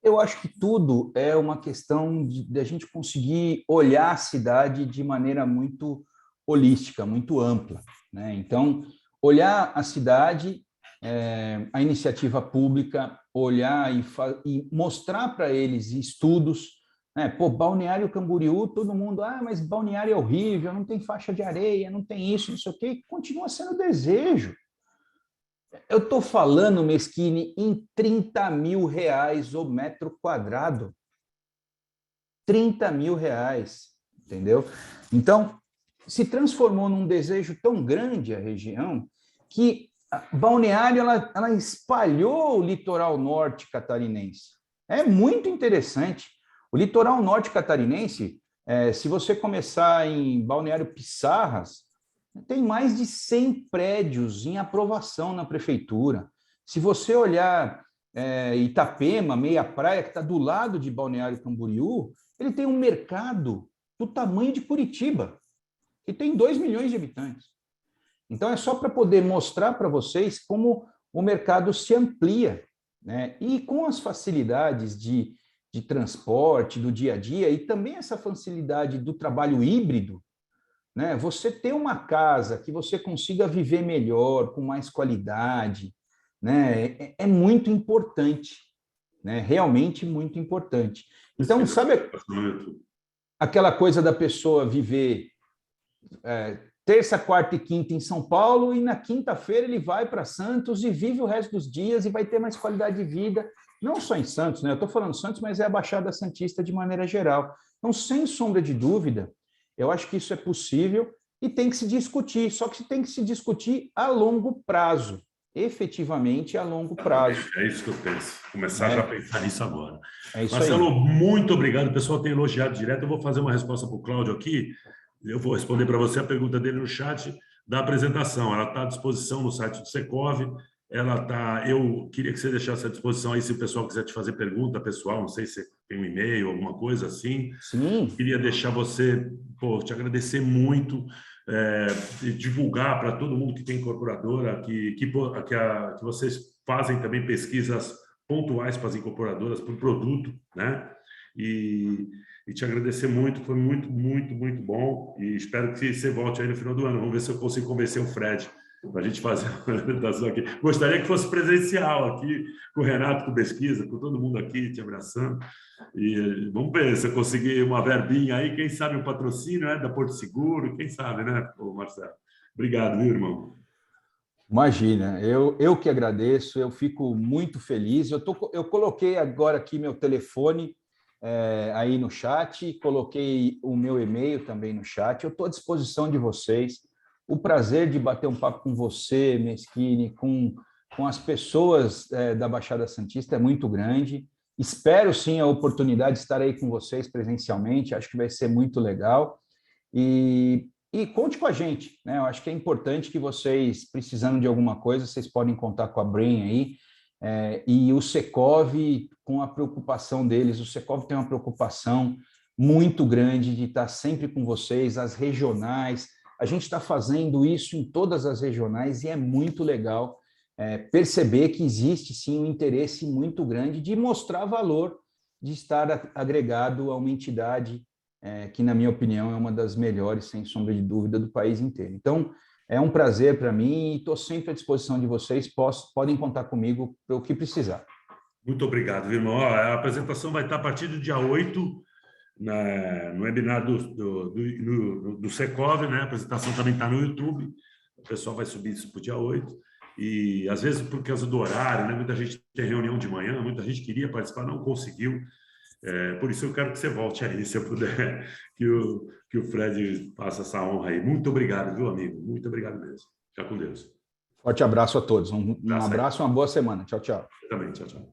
Eu acho que tudo é uma questão de a gente conseguir olhar a cidade de maneira muito holística, muito ampla, né? Então, olhar a cidade, a iniciativa pública, olhar e mostrar para eles estudos, né? Pô, Balneário Camboriú, todo mundo, mas Balneário é horrível, não tem faixa de areia, não tem isso, não sei o quê, continua sendo desejo. Eu estou falando, Meschini, em R$30 mil o metro quadrado. 30 mil reais, entendeu? Então, se transformou num desejo tão grande a região que Balneário ela espalhou o litoral norte catarinense. É muito interessante. O litoral norte catarinense, se você começar em Balneário Pissarras, tem mais de 100 prédios em aprovação na prefeitura. Se você olhar Itapema, Meia Praia, que está do lado de Balneário Camboriú, ele tem um mercado do tamanho de Curitiba, que tem 2 milhões de habitantes. Então, é só para poder mostrar para vocês como o mercado se amplia, né? E com as facilidades de transporte, do dia a dia, e também essa facilidade do trabalho híbrido, né? Você ter uma casa que você consiga viver melhor, com mais qualidade, né? É muito importante, né? Realmente muito importante. Então, sabe aquela coisa da pessoa viver terça, quarta e quinta em São Paulo, e na quinta-feira ele vai para Santos e vive o resto dos dias e vai ter mais qualidade de vida, não só em Santos, né? Eu estou falando Santos, mas é a Baixada Santista de maneira geral. Então, sem sombra de dúvida, eu acho que isso é possível e tem que se discutir, só que tem que se discutir a longo prazo, efetivamente a longo prazo. É isso que eu penso, começar já a pensar nisso agora. É isso Marcelo, aí. muito obrigado, o pessoal tem elogiado direto, eu vou fazer uma resposta para o Cláudio aqui, eu vou responder para você a pergunta dele no chat da apresentação. Ela está à disposição no site do Secov. Eu queria que você deixasse à disposição aí se o pessoal quiser te fazer pergunta pessoal, não sei se tem um e-mail, alguma coisa assim. Sim. Queria deixar você, te agradecer muito, e divulgar para todo mundo que tem incorporadora, que vocês fazem também pesquisas pontuais para as incorporadoras, para o produto, né? E te agradecer muito, foi muito, muito, muito bom, e espero que você volte aí no final do ano. Vamos ver se eu consigo convencer o Fred para a gente fazer uma apresentação aqui. Gostaria que fosse presencial aqui, com o Renato, com o Pesquisa, com todo mundo aqui te abraçando, e vamos ver se eu conseguir uma verbinha aí, quem sabe um patrocínio, né, da Porto Seguro, quem sabe, né, Marcelo? Obrigado, viu, irmão? Imagina, eu que agradeço, eu fico muito feliz. Eu coloquei agora aqui meu telefone aí no chat, coloquei o meu e-mail também no chat. Eu estou à disposição de vocês. O prazer de bater um papo com você, Meschini, com as pessoas da Baixada Santista é muito grande. Espero sim a oportunidade de estar aí com vocês presencialmente. Acho que vai ser muito legal. E conte com a gente, né? Eu acho que é importante que vocês, precisando de alguma coisa, vocês podem contar com a Brain aí. E o Secov, com a preocupação deles, o Secov tem uma preocupação muito grande de estar sempre com vocês, as regionais. A gente está fazendo isso em todas as regionais e é muito legal perceber que existe, sim, um interesse muito grande de mostrar valor, de estar agregado a uma entidade que, na minha opinião, é uma das melhores, sem sombra de dúvida, do país inteiro. Então, é um prazer para mim e estou sempre à disposição de vocês. Podem contar comigo para o que precisar. Muito obrigado, irmão. A apresentação vai estar a partir do dia 8, no webinar do Secov, né? A apresentação também está no YouTube. O pessoal vai subir isso para o dia 8. E, às vezes, por causa do horário, né? Muita gente tem reunião de manhã, muita gente queria participar, não conseguiu. Por isso eu quero que você volte aí, se eu puder, que o Fred faça essa honra aí. Muito obrigado, viu, amigo? Muito obrigado mesmo. Fica com Deus. Forte abraço a todos. Um abraço, uma boa semana. Tchau, tchau. Eu também, tchau, tchau.